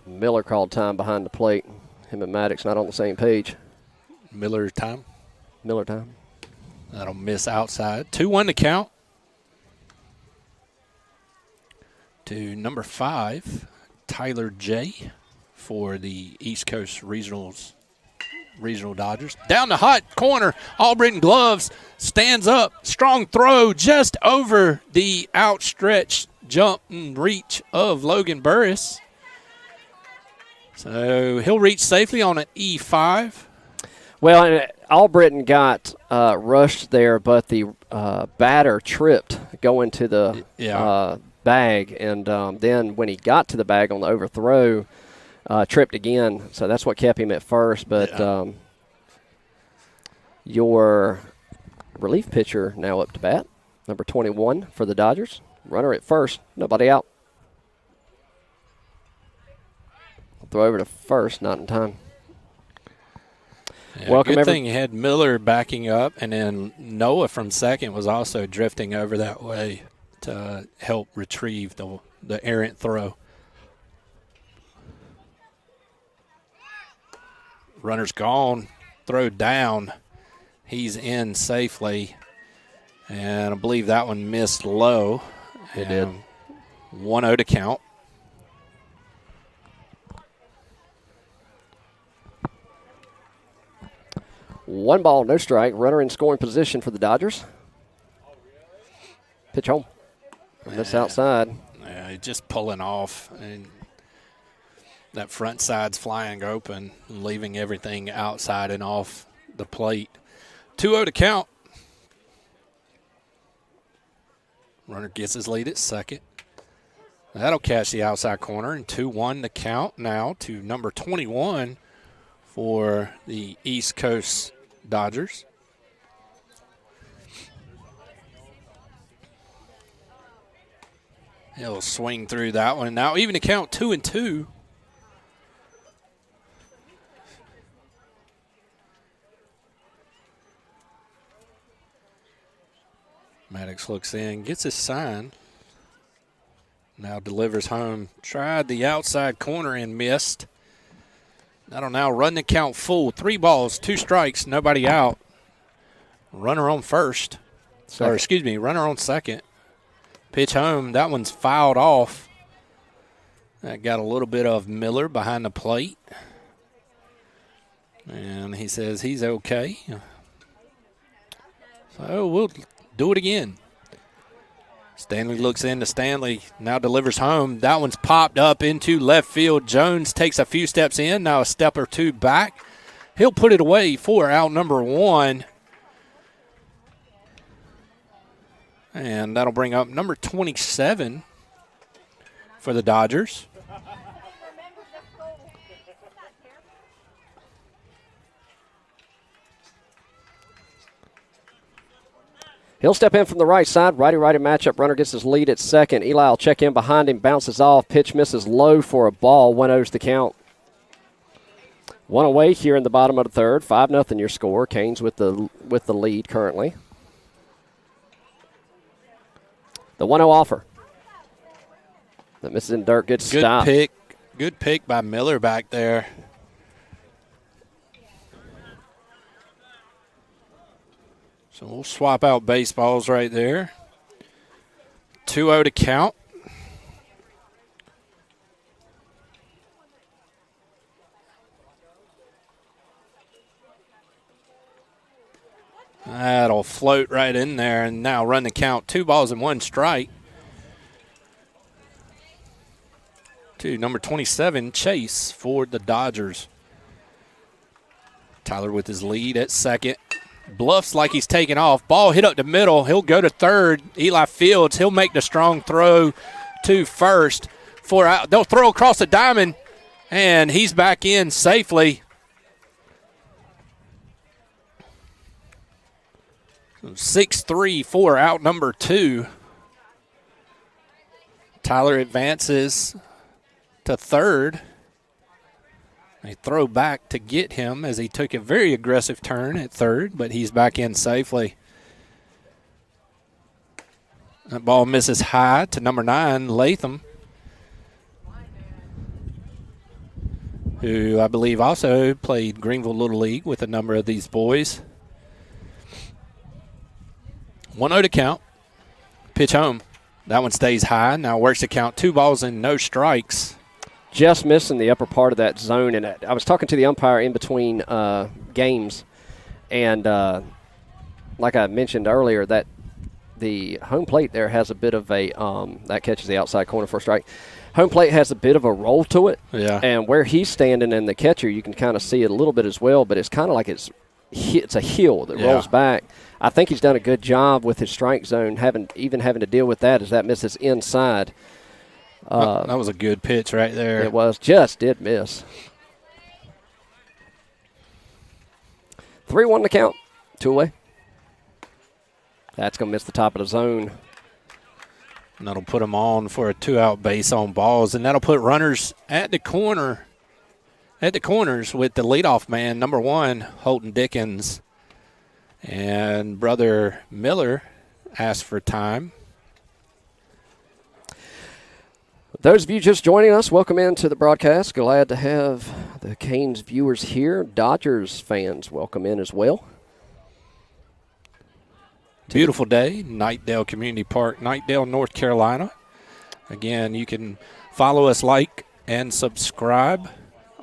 Miller called time behind the plate. Him and Maddox not on the same page. Miller time. Miller time. That'll miss outside. 2-1 to count. To number 5, Tyler J. for the East Coast Regional Dodgers. Down the hot corner, Albritton gloves, stands up, strong throw just over the outstretched jump and reach of Logan Burris. So he'll reach safely on an E5. Well, Albritton got rushed there, but the batter tripped going to the bag, and then when he got to the bag on the overthrow, tripped again. So that's what kept him at first. But your relief pitcher now up to bat, number 21 for the Dodgers. Runner at first, nobody out. Throw over to first, not in time. Yeah, good thing you had Miller backing up, and then Noah from second was also drifting over that way to help retrieve the errant throw. Runner's gone, throw down. He's in safely, and I believe that one missed low. It did. 1-0 to count. One ball, no strike. Runner in scoring position for the Dodgers. Pitch home. And that's outside. Yeah, just pulling off. And that front side's flying open, leaving everything outside and off the plate. 2-0 to count. Runner gets his lead at second. That'll catch the outside corner, and 2-1 to count now to number 21 for the East Coast Dodgers. He'll swing through that one. Now even to count 2-2. Maddox looks in, gets his sign. Now delivers home. Tried the outside corner and missed. That'll now run the count full. 3 balls, 2 strikes, nobody out. Runner on first. Runner on second. Pitch home. That one's fouled off. That got a little bit of Miller behind the plate. And he says he's okay. So we'll do it again. Stanley looks into Stanley, now delivers home. That one's popped up into left field. Jones takes a few steps in, now a step or two back. He'll put it away for out number 1. And that'll bring up number 27 for the Dodgers. He'll step in from the right side. Righty-righty matchup. Runner gets his lead at second. Eli will check in behind him. Bounces off. Pitch misses low for a ball. 1-0's the count. 1 away here in the bottom of the third. 5-0 your score. Canes with the lead currently. The 1-0 offer. That misses in dirt. Good stop. Good pick by Miller back there. So we'll swap out baseballs right there. 2-0 to count. That'll float right in there and now run the count. 2 balls and 1 strike to number 27, Chase, for the Dodgers. Tyler with his lead at second. Bluffs like he's taking off. Ball hit up the middle. He'll go to third. Eli Fields, he'll make the strong throw to first. 4 out. They'll throw across the diamond, and he's back in safely. 6-3, 4 out, number 2. Tyler advances to third. They throw back to get him as he took a very aggressive turn at third, but he's back in safely. That ball misses high to number 9, Latham, who I believe also played Greenville Little League with a number of these boys. 1-0 to count. Pitch home. That one stays high. Now works the count. 2 balls and no strikes. Just missing the upper part of that zone. And I was talking to the umpire in between games, and like I mentioned earlier, that the home plate there has a bit of a that catches the outside corner for a strike. Home plate has a bit of a roll to it. Yeah. And where he's standing and the catcher, you can kind of see it a little bit as well, but it's kind of like it's a hill that rolls back. I think he's done a good job with his strike zone, having to deal with that as that misses inside. That was a good pitch right there. It was. Just did miss. 3-1 to count. 2 away. That's going to miss the top of the zone. And that'll put him on for a 2-out base on balls, and that'll put runners at the corners with the leadoff man, number 1, Holton Dickens. And Brother Miller asked for time. Those of you just joining us, welcome into the broadcast. Glad to have the Canes viewers here. Dodgers fans, welcome in as well. Beautiful day, Knightdale Community Park, Knightdale, North Carolina. Again, you can follow us, like, and subscribe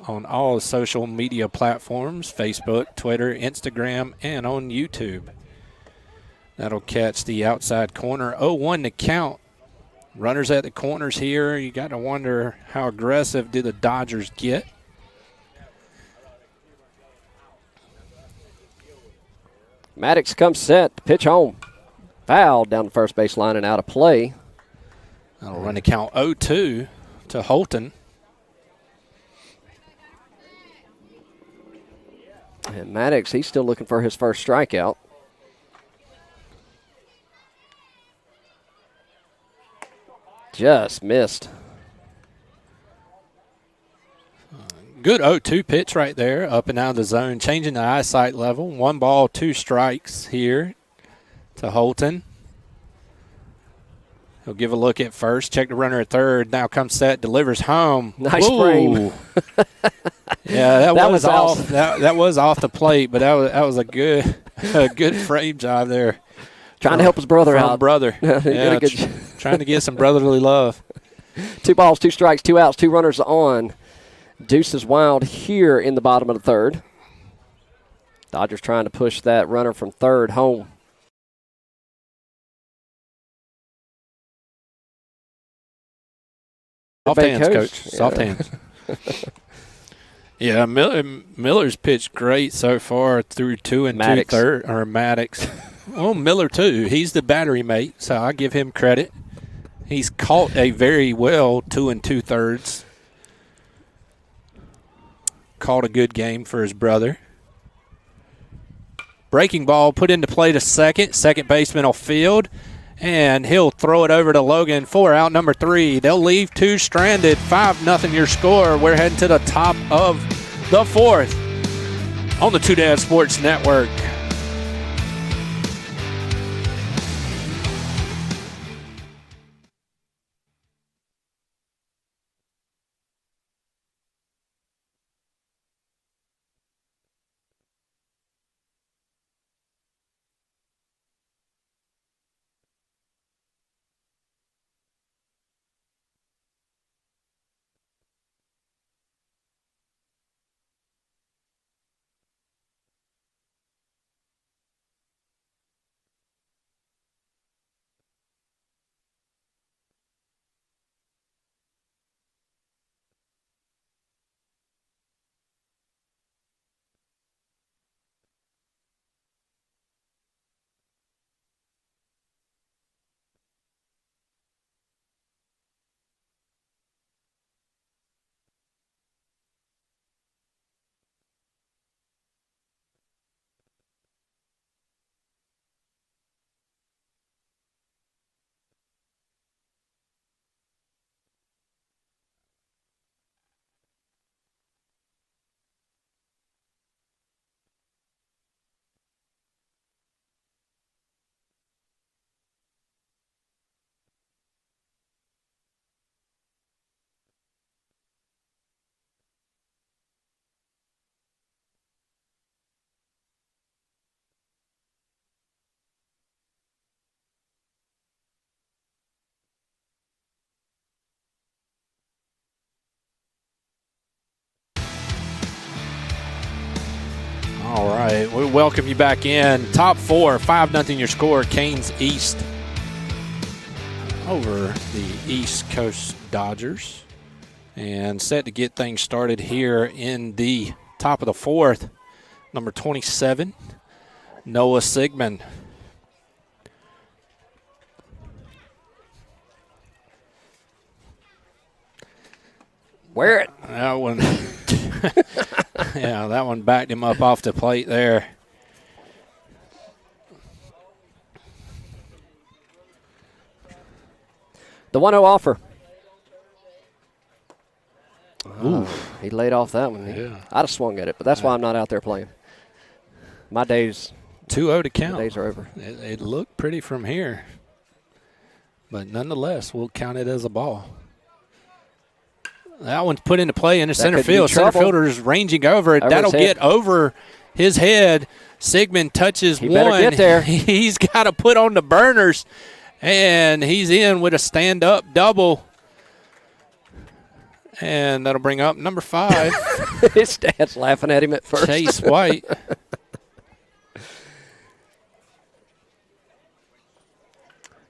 on all social media platforms, Facebook, Twitter, Instagram, and on YouTube. That'll catch the outside corner. 0-1 to count. Runners at the corners here. You got to wonder how aggressive do the Dodgers get. Maddox comes set. Pitch home. Foul down the first base line and out of play. That'll run the count 0-2 to Holton. And Maddox, he's still looking for his first strikeout. Just missed. Good 0-2 pitch right there, up and out of the zone, changing the eyesight level. 1 ball, 2 strikes here to Holton. He'll give a look at first, check the runner at third, now comes set, delivers home. Nice frame. Yeah, that was off. awesome. That was off the plate, but that was a good frame job there. Trying to help his brother out. Brother. Yeah, trying to get some brotherly love. 2 balls, 2 strikes, 2 outs, 2 runners on. Deuce is wild here in the bottom of the third. Dodgers trying to push that runner from third home. Soft hands, Coach. Soft hands. Yeah, Miller's pitched great so far through 2 2/3, or Maddox. Well, Miller too. He's the battery mate, so I give him credit. He's caught a very well 2 2/3. Called a good game for his brother. Breaking ball put into play to second. Second baseman will field, and he'll throw it over to Logan. 4 out, number 3. They'll leave 2 stranded. 5-0 your score. We're heading to the top of the 4th on the Two Dad Sports Network. right, we welcome you back in. Top four, 5-0 your score. Canes East over the East Coast Dodgers. And set to get things started here in the top of the fourth. Number 27, Noah Sigmund. Wear it. That one, yeah, that one backed him up off the plate there. The 1-0 offer. Ooh. He laid off that one. Yeah. I'd have swung at it, but that's why I'm not out there playing. My days 2-0 to count. My days are over. It looked pretty from here. But nonetheless, we'll count it as a ball. That one's put into play in the center field. Center fielder's ranging over it. That'll get over his head. Sigmund touches one. Better get there. He's got to put on the burners. And he's in with a stand-up double. And that'll bring up number 5. His dad's laughing at him at first. Chase White.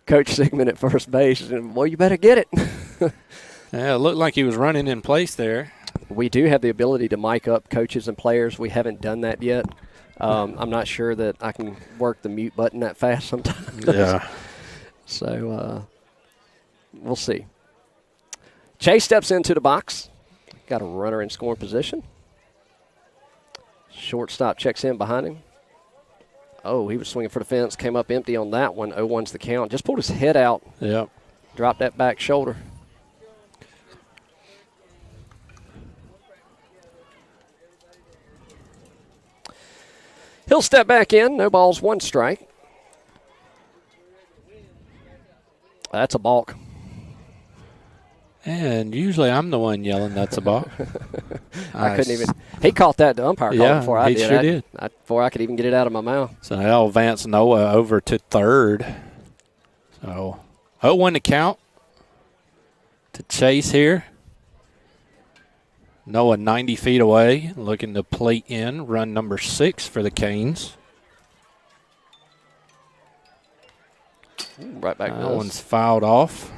Coach Sigmund at first base. Well, you better get it. Yeah, it looked like he was running in place there. We do have the ability to mic up coaches and players. We haven't done that yet. I'm not sure that I can work the mute button that fast sometimes. Yeah. So we'll see. Chase steps into the box. Got a runner in scoring position. Shortstop checks in behind him. Oh, he was swinging for the fence. Came up empty on that one. 0-1's the count. Just pulled his head out. Yep. Dropped that back shoulder. He'll step back in. No balls, 1 strike. That's a balk. And usually I'm the one yelling, that's a ball. I couldn't even. He caught that. The umpire called it before I did. He sure did. Before I could even get it out of my mouth. So that'll advance Noah over to third. So 0-1 to count to Chase here. Noah 90 feet away, looking to plate in, run number 6 for the Canes. Right back. That one's fouled off.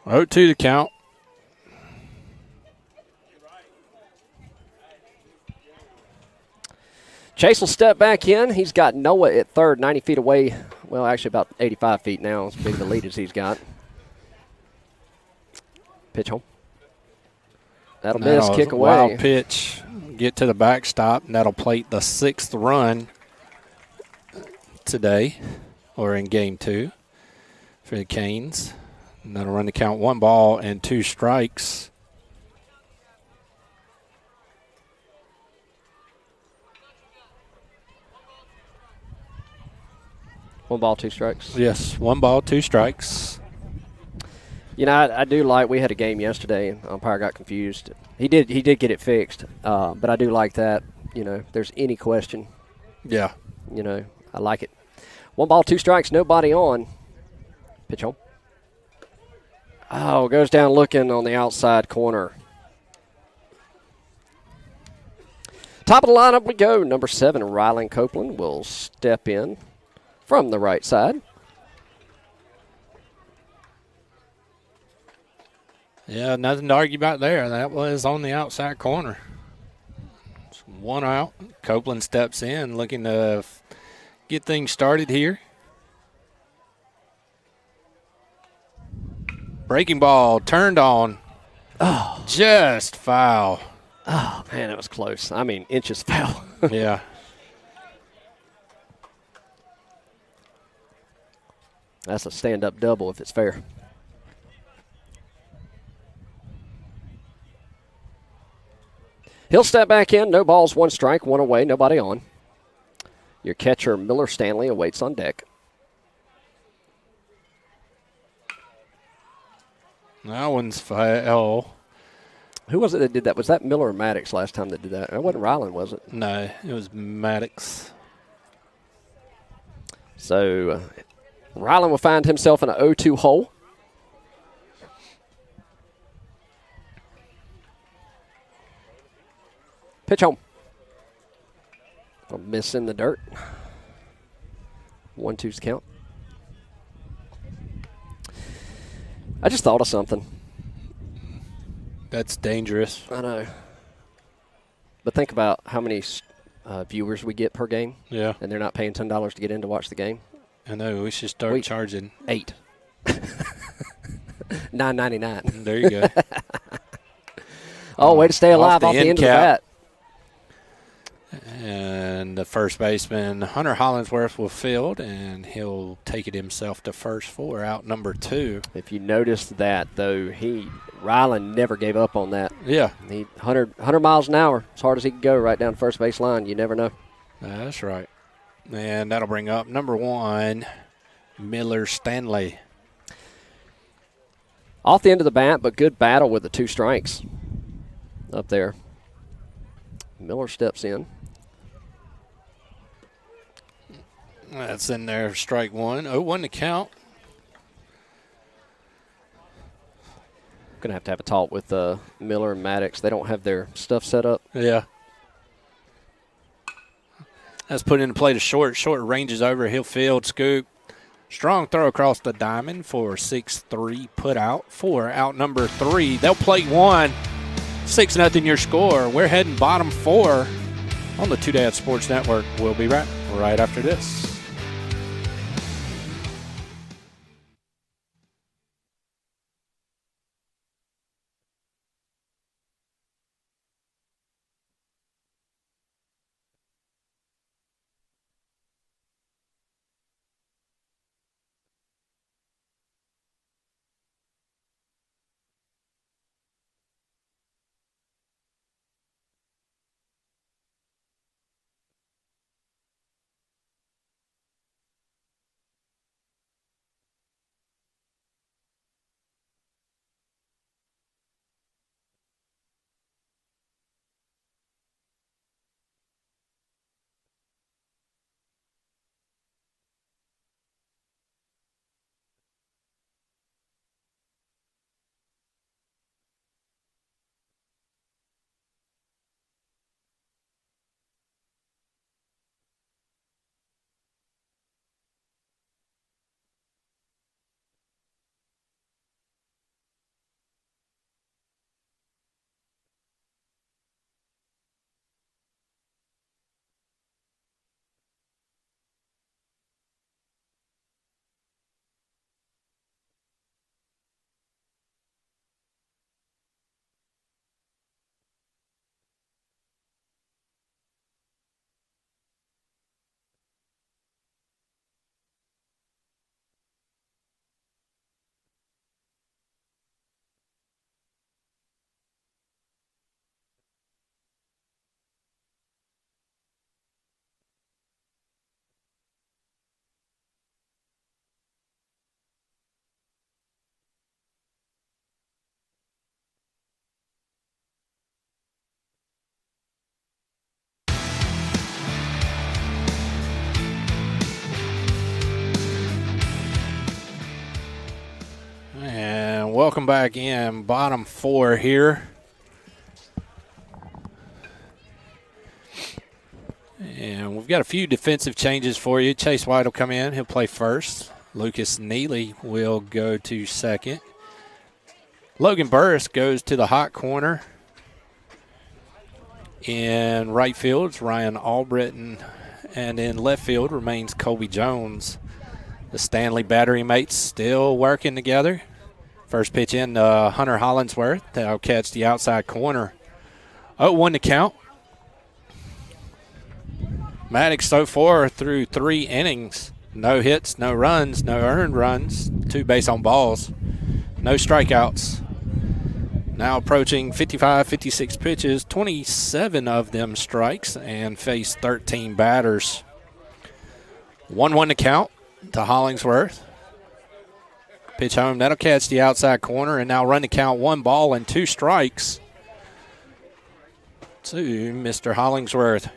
Oh, 2 to count. Chase will step back in. He's got Noah at third, 90 feet away. Well, actually about 85 feet now. As big the lead as he's got. Pitch home. That'll miss, kick away. Wild pitch. Get to the backstop, and that'll plate the 6th run today, or in game 2 for the Canes. And that'll run the count 1 ball and 2 strikes. One ball, 2 strikes. Yes, 1 ball, 2 strikes. You know, I do like. We had a game yesterday, and umpire got confused. He did get it fixed, but I do like that. You know, if there's any question. Yeah. You know, I like it. 1 ball, 2 strikes, nobody on. Pitch home. Oh, goes down looking on the outside corner. Top of the lineup we go. Number 7, Rylan Copeland will step in from the right side. Yeah, nothing to argue about there. That was on the outside corner. It's 1 out. Copeland steps in, looking to get things started here. Breaking ball turned on. Oh, just foul. Oh, man, it was close. I mean, inches foul. Yeah. That's a stand-up double if it's fair. He'll step back in. No balls, 1 strike, 1 away, nobody on. Your catcher, Miller Stanley, awaits on deck. That one's foul. Who was it that did that? Was that Miller or Maddox last time that did that? It wasn't Rylan, was it? No, it was Maddox. So Rylan will find himself in an 0-2 hole. Pitch home. A miss in the dirt. 1-2's count. I just thought of something. That's dangerous. I know. But think about how many viewers we get per game. Yeah. And they're not paying $10 to get in to watch the game. I know. We should start charging. 8. $9.99. There you go. Oh, way to stay alive off the end of the bat. And the first baseman, Hunter Hollingsworth, will field, and he'll take it himself to first for out number 2. If you noticed that, though, Ryland never gave up on that. Yeah. 100 miles an hour, as hard as he could go right down the first base line. You never know. That's right. And that'll bring up number 1, Miller Stanley. Off the end of the bat, but good battle with the 2 strikes up there. Miller steps in. That's in there, strike 1. 0-1 to count. Going to have a talk with Miller and Maddox. They don't have their stuff set up. Yeah. That's put into play to short. Short ranges over. He'll field, scoop. Strong throw across the diamond for 6-3 put out. For out number 3. They'll play 1. 6-0 your score. We're heading bottom 4 on the Two Dad Sports Network. We'll be back right after this. And welcome back in. Bottom 4 here. And we've got a few defensive changes for you. Chase White will come in. He'll play first. Lucas Neely will go to second. Logan Burris goes to the hot corner. In right field, it's Ryan Albritton. And in left field remains Colby Jones. The Stanley battery mates still working together. First pitch in Hunter Hollingsworth. That'll catch the outside corner. 0-1 to count. Maddox so far through 3 innings. No hits, no runs, no earned runs. 2 base on balls. No strikeouts. Now approaching 55, 56 pitches. 27 of them strikes and faced 13 batters. 1-1 to count to Hollingsworth. Pitch home. That'll catch the outside corner and now run the count 1 ball and 2 strikes to Mr. Hollingsworth.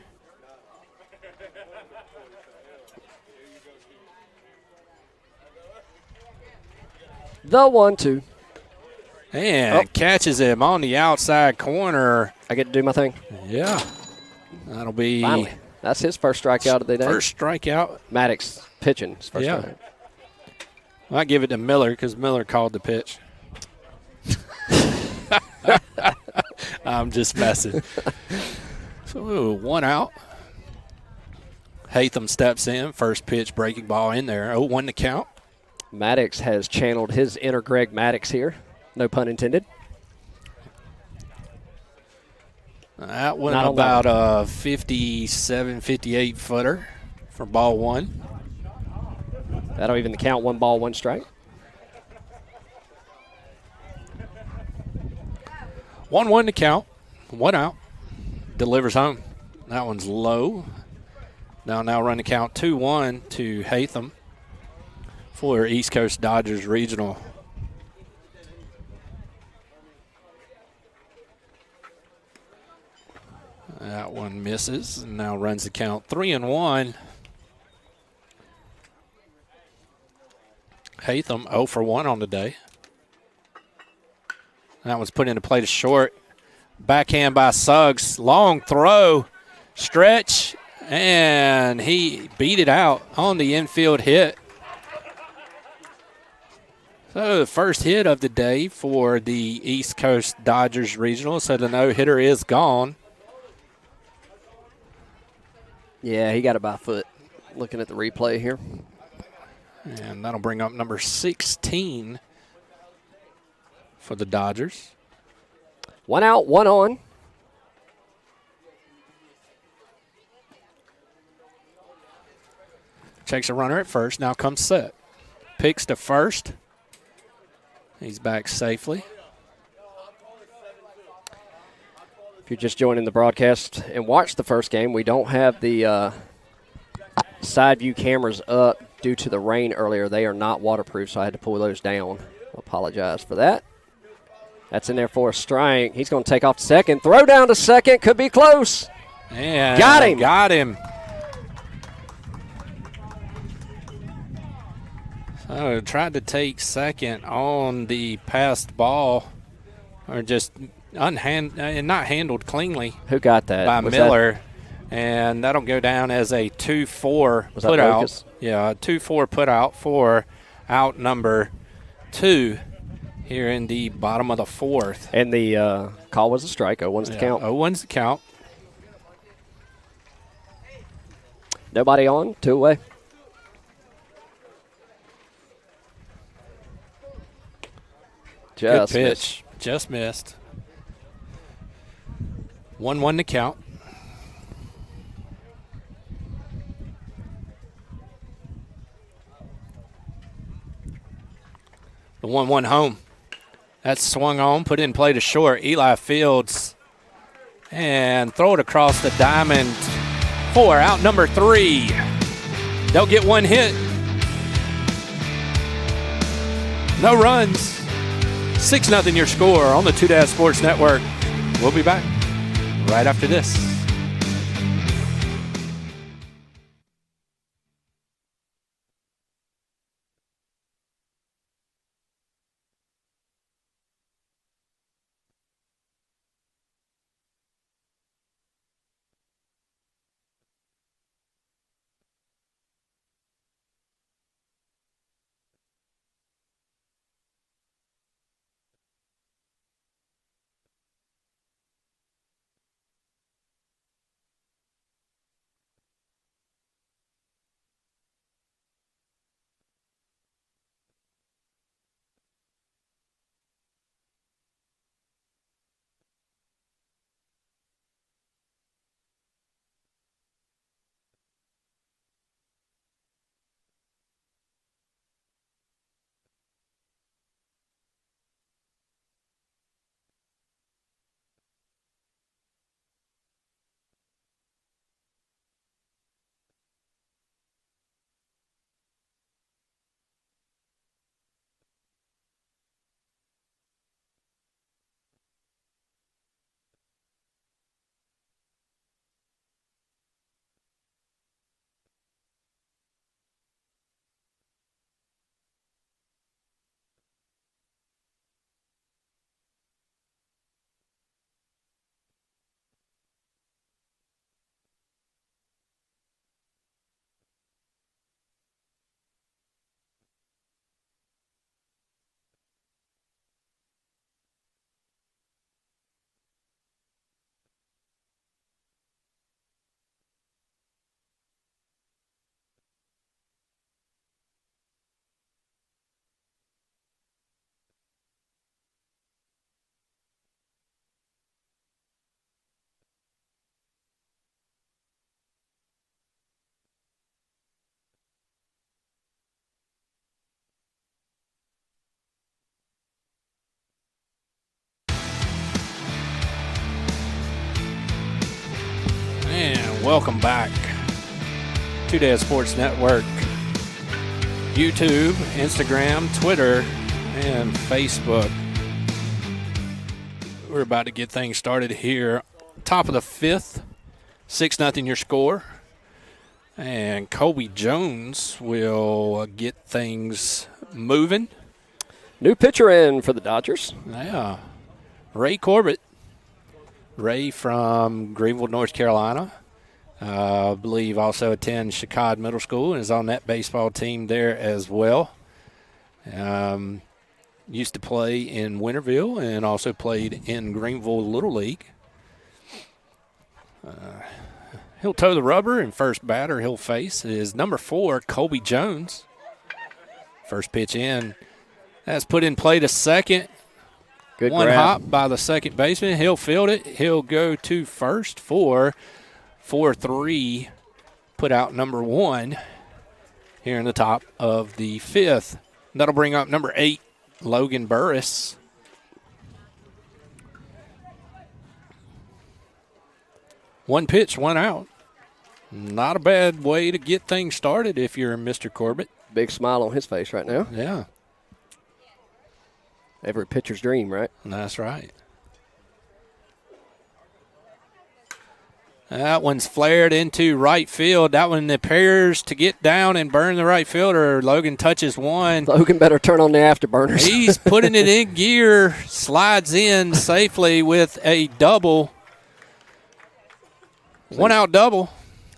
The 1-2. And catches him on the outside corner. I get to do my thing. Yeah. That'll be Finally. That's his first strikeout of the day. first strikeout. Maddox pitching his first strikeout. I give it to Miller because Miller called the pitch. I'm just messing. So 1 out. Hatham steps in. First pitch, breaking ball in there. 0-1 to count. Maddox has channeled his inner Greg Maddox here. No pun intended. That went about a 57, 58 footer for ball one. That'll even the count. 1 ball, 1 strike. 1-1 to count. 1 out. Delivers home. That one's low. Now run the count 2-1 to Hatham for East Coast Dodgers Regional. That one misses and now runs the count 3-1. Hatham 0 for 1 on the day. That one's put into play to short. Backhand by Suggs. Long throw. Stretch. And he beat it out on the infield hit. So the first hit of the day for the East Coast Dodgers Regional. So the no-hitter is gone. Yeah, he got it by foot. Looking at the replay here. And that'll bring up number 16 for the Dodgers. 1 out, 1 on. Checks a runner at first. Now comes set. Picks to first. He's back safely. If you're just joining the broadcast and watch the first game, we don't have the side view cameras up due to the rain earlier. They are not waterproof, so I had to pull those down. I apologize for that. That's in there for a strike. He's going to take off to second. Throw down to second. Could be close. And got him. Got him. So tried to take second on the passed ball, or just not handled cleanly. Who got that? By Miller. And that'll go down as a 2-4 put out. Yeah, a 2-4 put out for out number 2 here in the bottom of the 4th. And the call was a strike. 0-1's the count. 0-1's the count. Nobody on. 2 away. Good pitch. Just missed. 1-1 to count. The 1-1 home. That's swung on, put in play to short. Eli Fields. And throw it across the diamond for out number 3. They'll get 1 hit. No runs. 6-0 your score on the Two Dad Sports Network. We'll be back right after this. Welcome back to the Sports Network, YouTube, Instagram, Twitter, and Facebook. We're about to get things started here. Top of the fifth, 6-0 your score. And Colby Jones will get things moving. New pitcher in for the Dodgers. Yeah. Ray Corbett. Ray from Greenville, North Carolina. I believe also attends Chicago Middle School and is on that baseball team there as well. Used to play in Winterville and also played in Greenville Little League. He'll toe the rubber, and first batter he'll face is number 4, Colby Jones. First pitch in. That's put in play to second. Good One grab. hop by the second baseman. He'll field it. He'll go to first for 4-3. Put out number 1 here in the top of the fifth. That'll bring up number 8, Logan Burris. One pitch, one out. Not a bad way to get things started if you're Mr. Corbett. Big smile on his face right now. Yeah, Every pitcher's dream, right? that's right. That one's flared into right field. That one appears to get down and burn the right fielder. Logan touches one. Logan better turn on the afterburners. He's putting it in gear, slides in safely with a double. One out double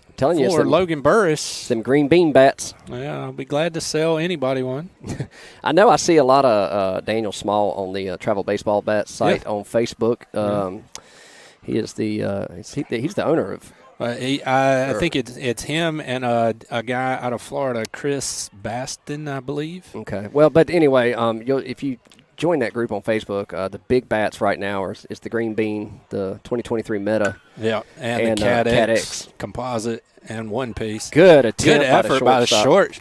I'm telling you, for Logan Burris. them green bean bats. Yeah, I'll be glad to sell anybody one. I know I see a lot of Daniel Small on the Travel Baseball Bat site on Facebook. He is he's the owner of. I think it's him and a guy out of Florida, Chris Baston, I believe. Okay. Well, but anyway, if you join that group on Facebook, the big bats right now is the green bean, the 2023 Meta. Yeah, and the Cat X composite and one piece. Good attempt. Good effort by the shortstop. short.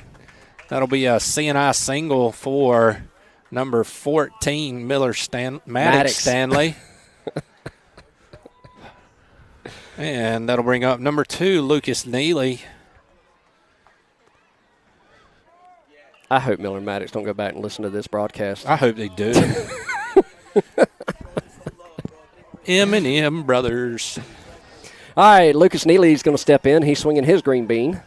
That'll be a CNI single for number 14, Maddox Stanley. And that'll bring up number 2, Lucas Neely. I hope Miller Maddox don't go back and listen to this broadcast. I hope they do. M&M Brothers. All right, Lucas Neely's going to step in. He's swinging his green bean.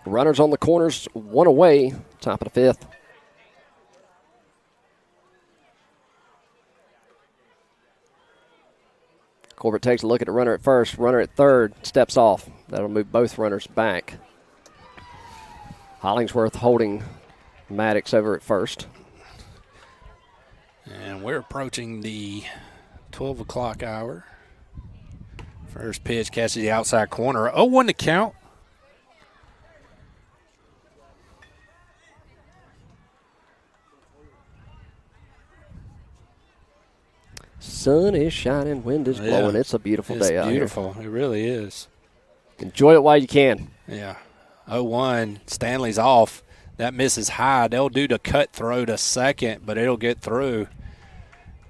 Runners on the corners, one away, top of the fifth. Corbett takes a look at the runner at first. Runner at third steps off. That'll move both runners back. Hollingsworth holding Maddox over at first. And we're approaching the 12 o'clock hour. First pitch catches the outside corner. 0-1 to count. Sun is shining, wind is blowing. Yeah. It's a beautiful day out here. It's beautiful. It really is. Enjoy it while you can. Yeah. 0-1. Stanley's off. That misses high. They'll do the cut throw to second, but it'll get through.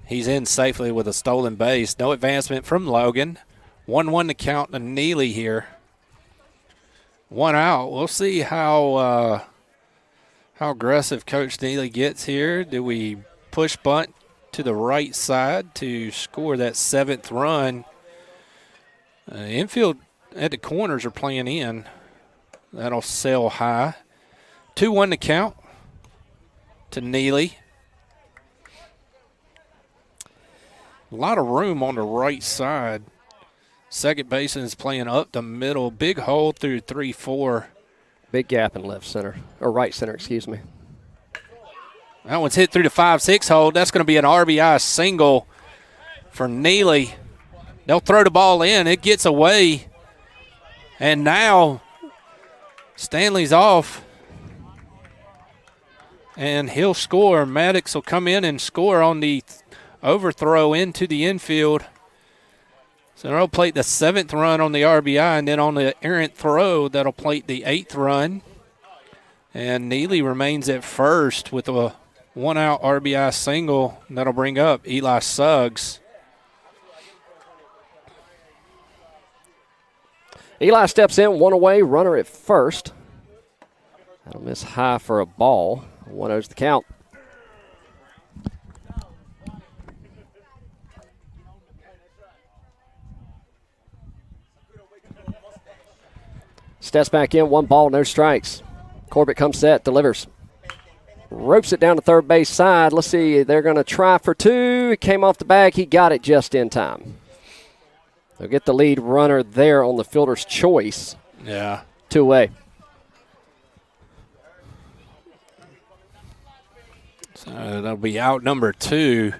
He's in safely with a stolen base. No advancement from Logan. 1-1 to count to Neely here. One out. We'll see how aggressive Coach Neely gets here. Do we push bunt to the right side to score that 7th run? Infield at the corners are playing in. That'll sail high. 2-1 to count to Neely. A lot of room on the right side. Second baseman is playing up the middle. Big hole through 3-4. Big gap in left center, or right center, excuse me. That one's hit through the 5-6 hole. That's going to be an RBI single for Neely. They'll throw the ball in. It gets away. And now Stanley's off. And he'll score. Maddox will come in and score on the overthrow into the infield. So they'll plate the 7th run on the RBI, and then on the errant throw, that'll plate the 8th run. And Neely remains at first with a one-out RBI single. That'll bring up Eli Suggs. Eli steps in, one away, runner at first. That'll miss high for a ball. 1-0's the count. Steps back in, 1 ball, no strikes. Corbett comes set, delivers. Ropes it down to third base side. Let's see, they're going to try for 2. It came off the bag. He got it just in time. They'll get the lead runner there on the fielder's choice. Yeah. 2 away. So that'll be out number 2.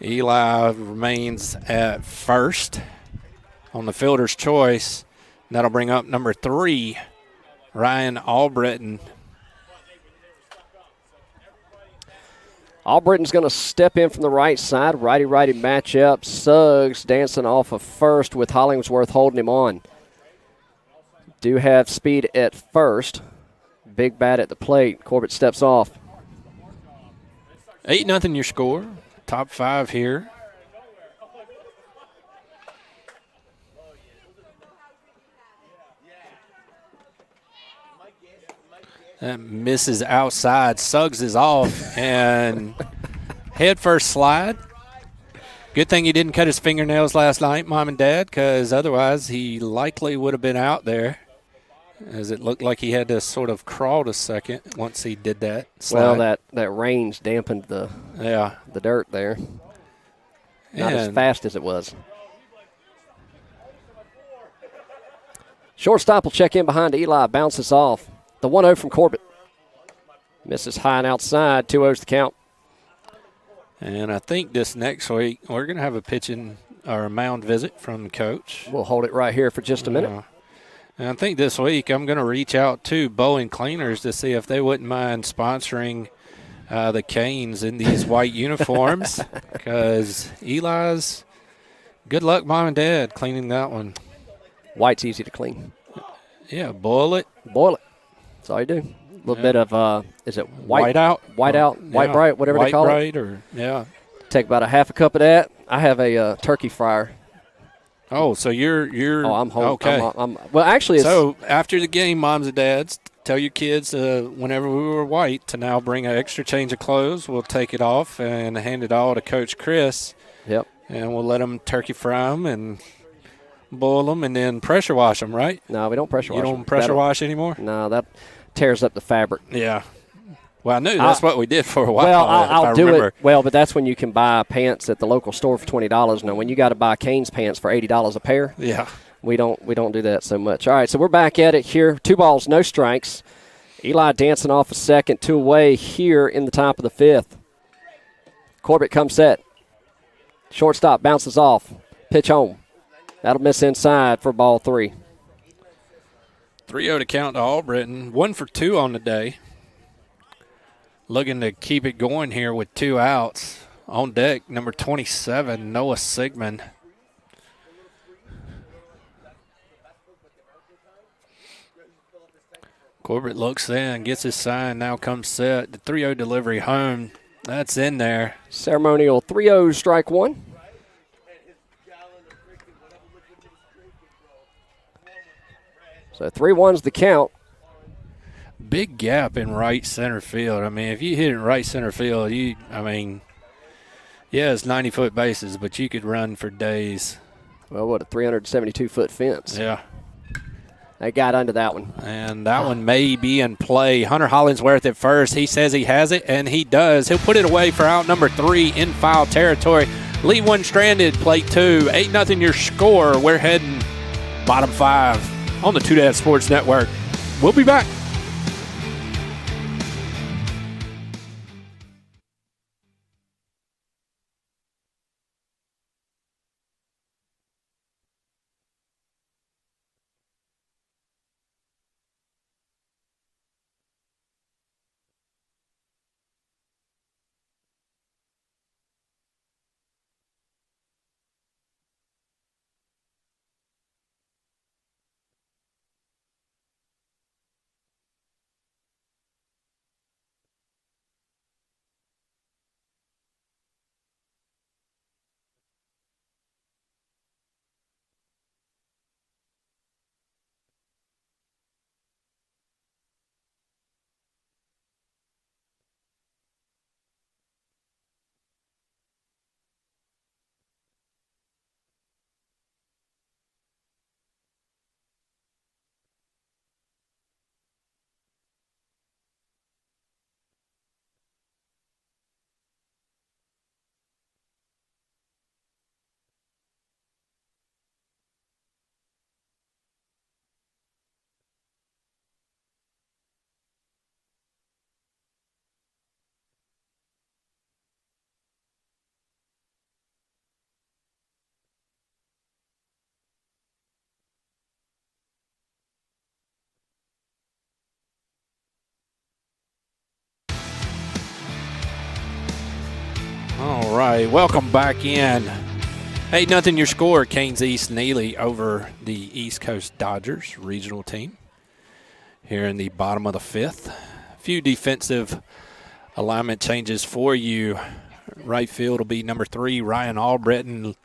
Eli remains at first on the fielder's choice. That'll bring up number 3, Ryan Albritton. Albritton's going to step in from the right side. Righty-righty matchup. Suggs dancing off of first with Hollingsworth holding him on. Do have speed at first. Big bat at the plate. Corbett steps off. 8-0 your score. Top 5 here. That misses outside. Suggs is off and head first slide. Good thing he didn't cut his fingernails last night, Mom and Dad, because otherwise he likely would have been out there, as it looked like he had to sort of crawl a second once he did that slide. Well, that range dampened the dirt there. Not as fast as it was. Shortstop will check in behind Eli. Bounces off. The 1-0 from Corbett. Misses high and outside. 2-0's the count. And I think this next week we're going to have a pitching or a mound visit from the coach. We'll hold it right here for just a minute. And I think this week I'm going to reach out to Bowen Cleaners to see if they wouldn't mind sponsoring the Canes in these white uniforms, because Eli's, good luck, Mom and Dad, cleaning that one. White's easy to clean. Yeah, boil it. Boil it. That's all you do. A little bit of, is it white out? White out, white bright, whatever white they call bright it. Or, yeah. Take about a half a cup of that. I have a turkey fryer. Oh, so you're Oh, I'm home. Okay. Well, actually, it's, so after the game, moms and dads, tell your kids whenever we were white to now bring an extra change of clothes. We'll take it off and hand it all to Coach Chris. Yep. And we'll let them turkey fry them and boil them and then pressure wash them, right? No, we don't pressure wash. You don't pressure wash anymore? No, that tears up the fabric. Yeah. Well, I knew that's what we did for a while. Well, I'll do remember. it. Well, but that's when you can buy pants at the local store for $20. Now, when you got to buy Cane's pants for $80 a pair, yeah, we don't do that so much. All right, so we're back at it here. 2 balls, no strikes. Eli dancing off a second, 2 away here in the top of the 5th. Corbett comes set. Shortstop bounces off. Pitch home. That'll miss inside for ball 3. 3-0 to count to Albritton. 1 for 2 on the day. Looking to keep it going here with 2 outs. On deck, number 27, Noah Sigmund. Corbett looks in, gets his sign, now comes set. The 3-0 delivery home. That's in there. Ceremonial 3-0 strike 1. So 3-1's the count. Big gap in right center field. I mean, if you hit it in right center field, yeah, it's 90-foot bases, but you could run for days. Well, what, a 372-foot fence. Yeah. They got under that one. And that one may be in play. Hunter Hollingsworth at first. He says he has it, and he does. He'll put it away for out number 3 in foul territory. Leave one stranded, play 2. 8-0 your score. We're heading bottom 5 on the Two Dad Sports Network. We'll be back. All right, welcome back in. 8-0 your score, Canes East-Neely over the East Coast Dodgers regional team here in the bottom of the fifth. A few defensive alignment changes for you. Right field will be number 3, Ryan Albritton.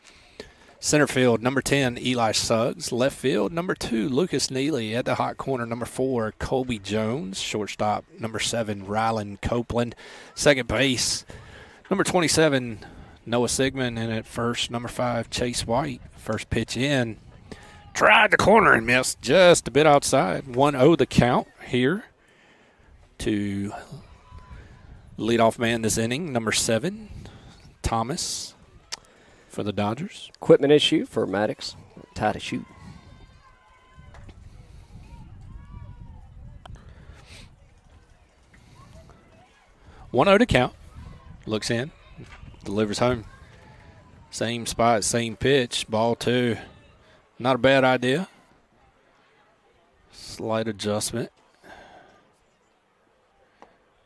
Center field, number 10, Eli Suggs. Left field, number 2, Lucas Neely. At the hot corner, number 4, Colby Jones. Shortstop, number 7, Rylan Copeland. Second base, number 27, Noah Sigmund. And at first, number 5, Chase White. First pitch in. Tried the corner and missed just a bit outside. 1-0 the count here to leadoff man this inning, number 7, Thomas for the Dodgers. Equipment issue for Maddox. Tie to shoot. One 0 to count. Looks in. Delivers home. Same spot, same pitch. Ball 2. Not a bad idea. Slight adjustment.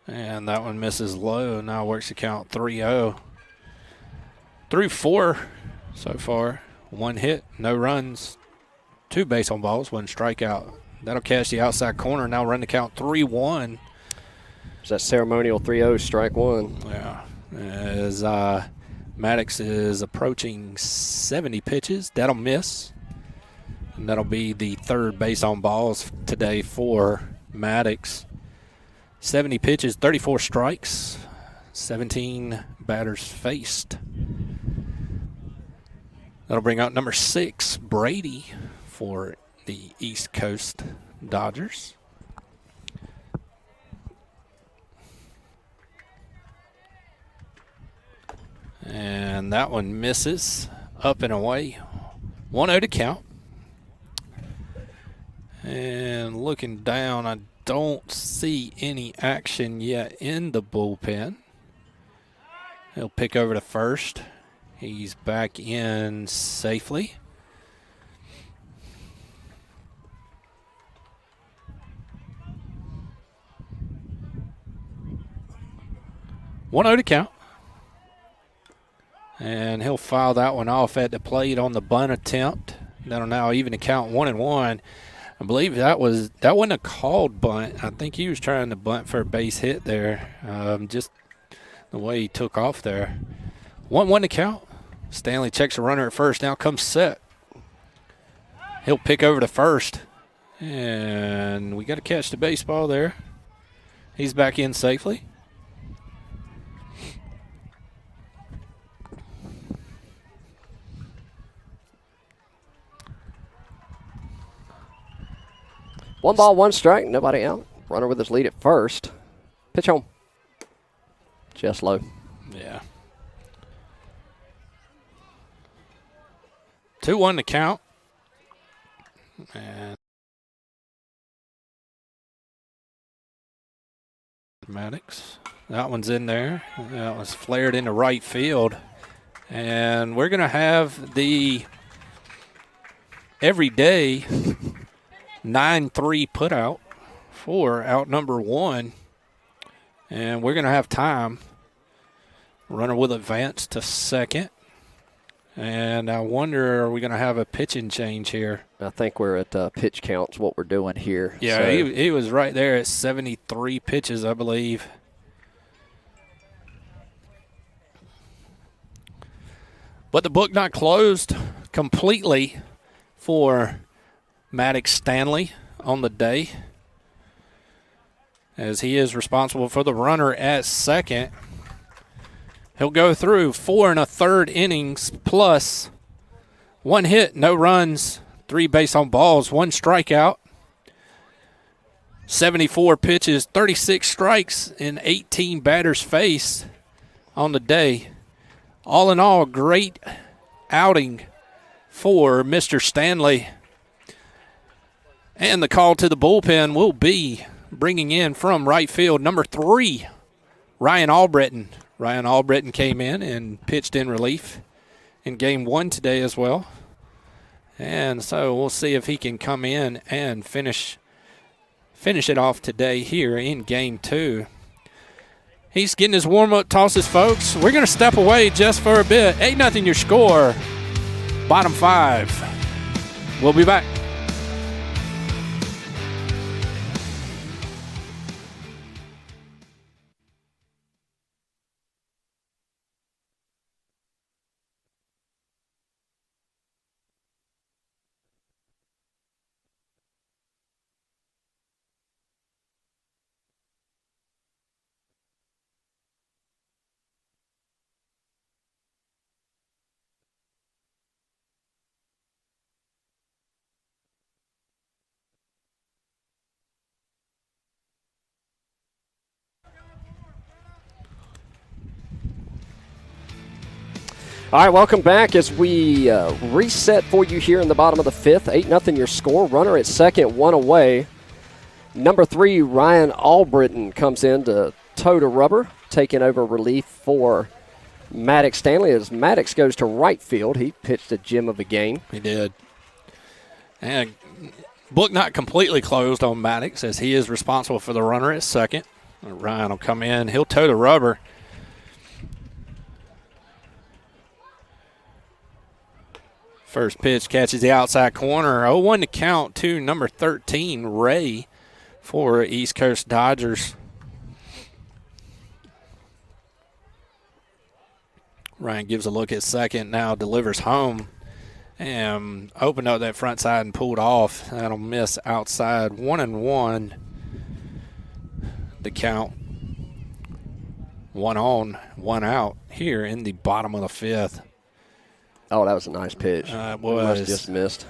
And that one misses low. Now works the count 3-0. Through 4 so far. 1 hit, no runs, 2 base on balls, 1 strikeout. That'll catch the outside corner. Now run the count 3-1. Is that ceremonial 3-0, strike 1? Yeah. As Maddox is approaching 70 pitches. That'll miss. And that'll be the 3rd base on balls today for Maddox. 70 pitches, 34 strikes, 17 batters faced. That'll bring out number 6, Brady, for the East Coast Dodgers. And that one misses, up and away. 1-0 to count. And looking down, I don't see any action yet in the bullpen. He'll pick over to first. He's back in safely. One 0 to count. And he'll foul that one off at the plate on the bunt attempt. That'll now even the count 1-1. I believe that wasn't a called bunt. I think he was trying to bunt for a base hit there. Just the way he took off there. 1-1 to count. Stanley checks a runner at first. Now comes Set. He'll pick over to first. And we got to catch the baseball there. He's back in safely. One ball, one strike, nobody out. Runner with his lead at first. Pitch home. Just low. Yeah. 2-1 to count. And Maddox. That one's in there. That was flared into right field. And we're going to have the everyday 9-3 put out for out number 1. And we're going to have time. Runner will advance to second. And I wonder, are we going to have a pitching change here? I think we're at pitch counts, what we're doing here. Yeah, so he was right there at 73 pitches, I believe. But the book not closed completely for Maddox Stanley on the day, as he is responsible for the runner at second. He'll go through 4 1/3 innings plus 1 hit, no runs, 3 base on balls, 1 strikeout, 74 pitches, 36 strikes, and 18 batters faced on the day. All in all, a great outing for Mr. Stanley. And the call to the bullpen will be bringing in from right field number 3, Ryan Albritton. Ryan Albritton came in and pitched in relief in game 1 today as well. And so we'll see if he can come in and finish it off today here in game 2. He's getting his warm-up tosses, folks. We're going to step away just for a bit. 8-0 your score. Bottom 5. We'll be back. All right, welcome back as we reset for you here in the bottom of the 5th. 8-0 your score. Runner at second, 1 away. Number 3, Ryan Albritton comes in to toe to rubber, taking over relief for Maddox Stanley as Maddox goes to right field. He pitched a gem of a game. He did. And book not completely closed on Maddox as he is responsible for the runner at second. Ryan will come in. He'll toe the rubber. First pitch catches the outside corner. 0-1 to count to number 13, Ray, for East Coast Dodgers. Ryan gives a look at second, now delivers home. And opened up that front side and pulled off. That'll miss outside. 1-1. The count. 1 on, 1 out here in the bottom of the 5th. Oh, that was a nice pitch. It Must was. have just missed.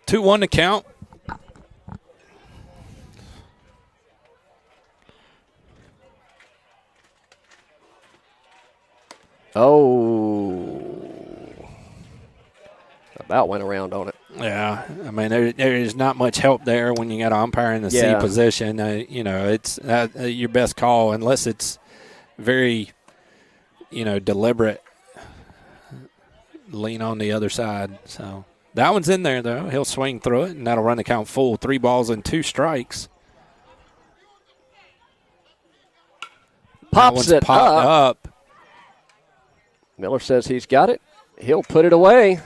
2-1 to count. Oh. About went around on it. Yeah, I mean, there is not much help there when you got an umpire in the C position. It's your best call unless it's very, deliberate. Lean on the other side. So that one's in there, though. He'll swing through it, and that'll run the count full. 3 balls and 2 strikes. Pops it up. Miller says he's got it. He'll put it away.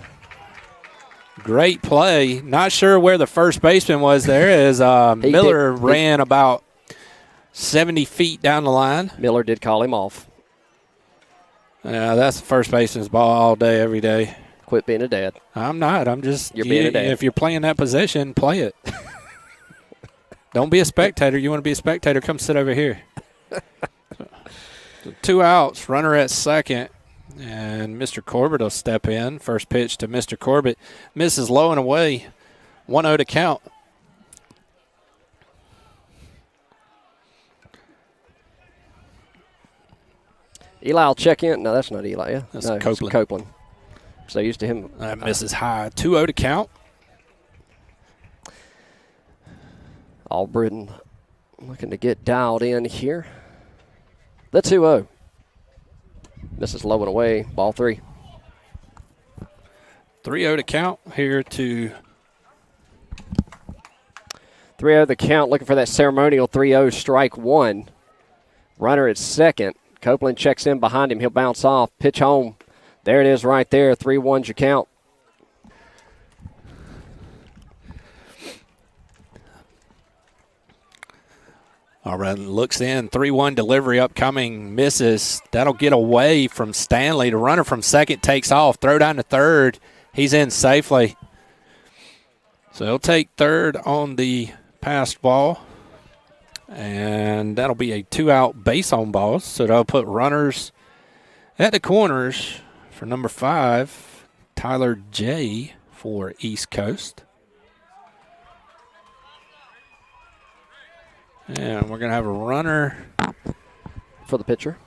Great play. Not sure where the first baseman was there as Miller ran about 70 feet down the line. Miller did call him off. Yeah, that's the first baseman's ball all day, every day. Quit being a dad. I'm not. I'm just. You're being a dad. If you're playing that position, play it. Don't be a spectator. You want to be a spectator, come sit over here. So 2 outs, runner at second, and Mr. Corbett will step in. First pitch to Mr. Corbett. Misses low and away. 1-0 to count. Eli will check in. No, that's not Eli. Yeah, That's no, Copeland. Copeland. So used to him. That misses high. 2-0 to count. Albritton looking to get dialed in here. The 2-0. Misses low and away. Ball 3. 3-0 to count here to 3-0 the count. Looking for that ceremonial 3-0 strike 1. Runner at second. Copeland checks in behind him. He'll bounce off. Pitch home. There it is right there. 3-1's your count. all right, looks in. 3-1 delivery upcoming. Misses. That'll get away from Stanley. The runner from second takes off. Throw down to third. He's in safely. So he'll take third on the passed ball. And that'll be a 2-out base on balls. So that'll put runners at the corners for number 5, Tyler J. for East Coast. And we're going to have a runner for the pitcher.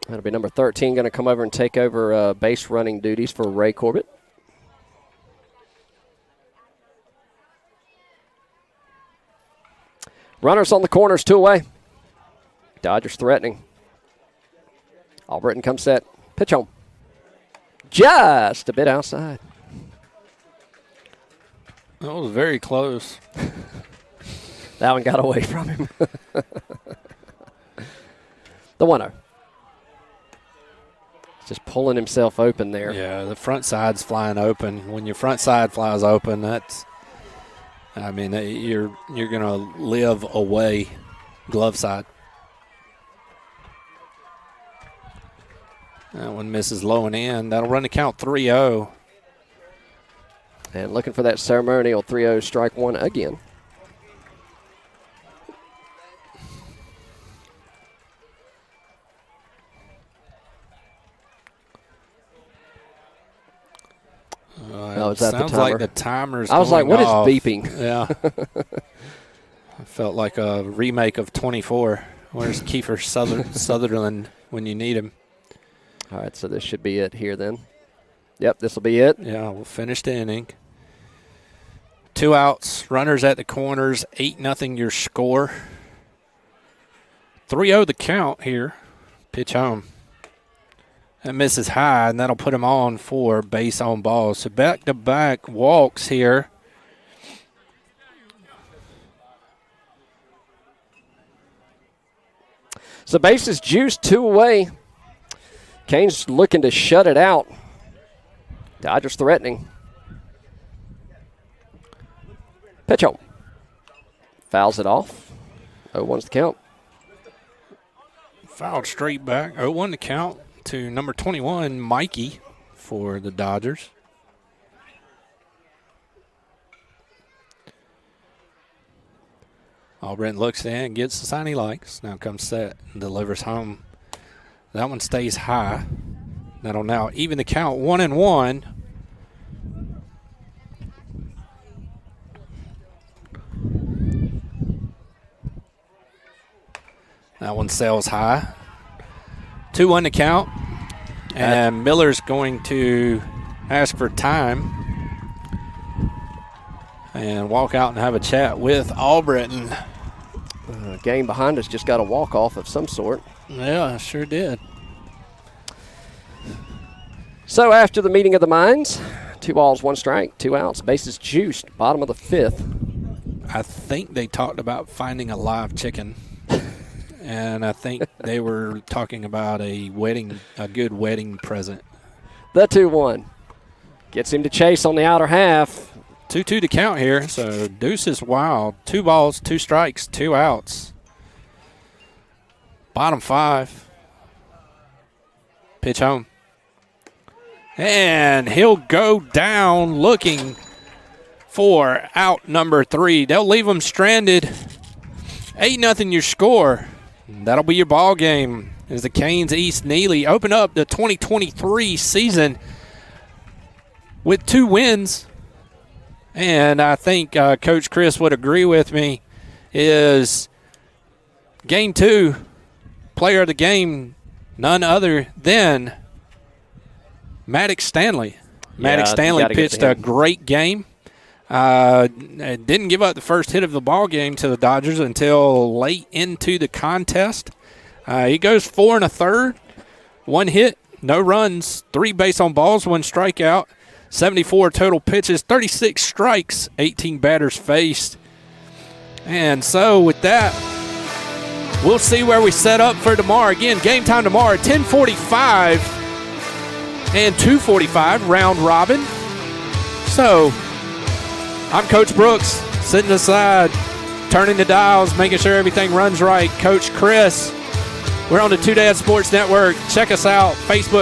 That'll be number 13 going to come over and take over base running duties for Ray Corbett. Runners on the corners, 2 away. Dodgers threatening. Albritton comes set. Pitch home. Just a bit outside. That was very close. That one got away from him. The 1-0. Just pulling himself open there. Yeah, the front side's flying open. When your front side flies open, you're going to live away glove side. That one misses low and in. That'll run the count 3-0. And looking for that ceremonial 3-0 strike one again. Is that sounds the timer? like the timer's I was like, what off. is beeping? Yeah. I felt like a remake of 24. Where's Kiefer Sutherland when you need him? All right, so this should be it here then. Yep, this will be it. Yeah, we'll finish the inning. 2 outs, runners at the corners, 8-0 your score. 3-0 the count here. Pitch home. That misses high, and that'll put him on for base on balls. So back-to-back walks here. So base is juiced, 2 away. Kane's looking to shut it out. Dodgers threatening. Pitch home. Fouls it off. 0-1's the count. Fouled straight back. 0-1 the count to number 21, Mikey, for the Dodgers. Albritton looks in, gets the sign he likes. Now comes set and delivers home. That one stays high. That'll now even the count 1-1. That one sails high. 2-1 to count. And Miller's going to ask for time and walk out and have a chat with Albritton. Game behind us just got a walk-off of some sort. Yeah, sure did. So after the meeting of the minds, 2 balls, 1 strike, 2 outs. Bases juiced, bottom of the 5th. I think they talked about finding a live chicken. And I think they were talking about a good wedding present. The 2-1. Gets him to chase on the outer half. 2-2 to count here, so deuce is wild. 2 balls, 2 strikes, 2 outs. Bottom 5. Pitch home. And he'll go down looking for out number 3. They'll leave him stranded. 8-0 your score. That'll be your ball game as the Canes East-Neely open up the 2023 season with 2 wins. And I think Coach Chris would agree with me, is game 2, player of the game, none other than Maddox Stanley. Maddox Stanley pitched a great game. Didn't give up the first hit of the ball game to the Dodgers until late into the contest. He goes 4 1/3, 1 hit, no runs, 3 base on balls, 1 strikeout, 74 total pitches, 36 strikes, 18 batters faced. And so with that, we'll see where we set up for tomorrow. Again, game time tomorrow, 10:45 and 2:45, round robin. So I'm Coach Brooks, sitting aside, turning the dials, making sure everything runs right. Coach Chris, we're on the Two Dad Sports Network. Check us out, Facebook.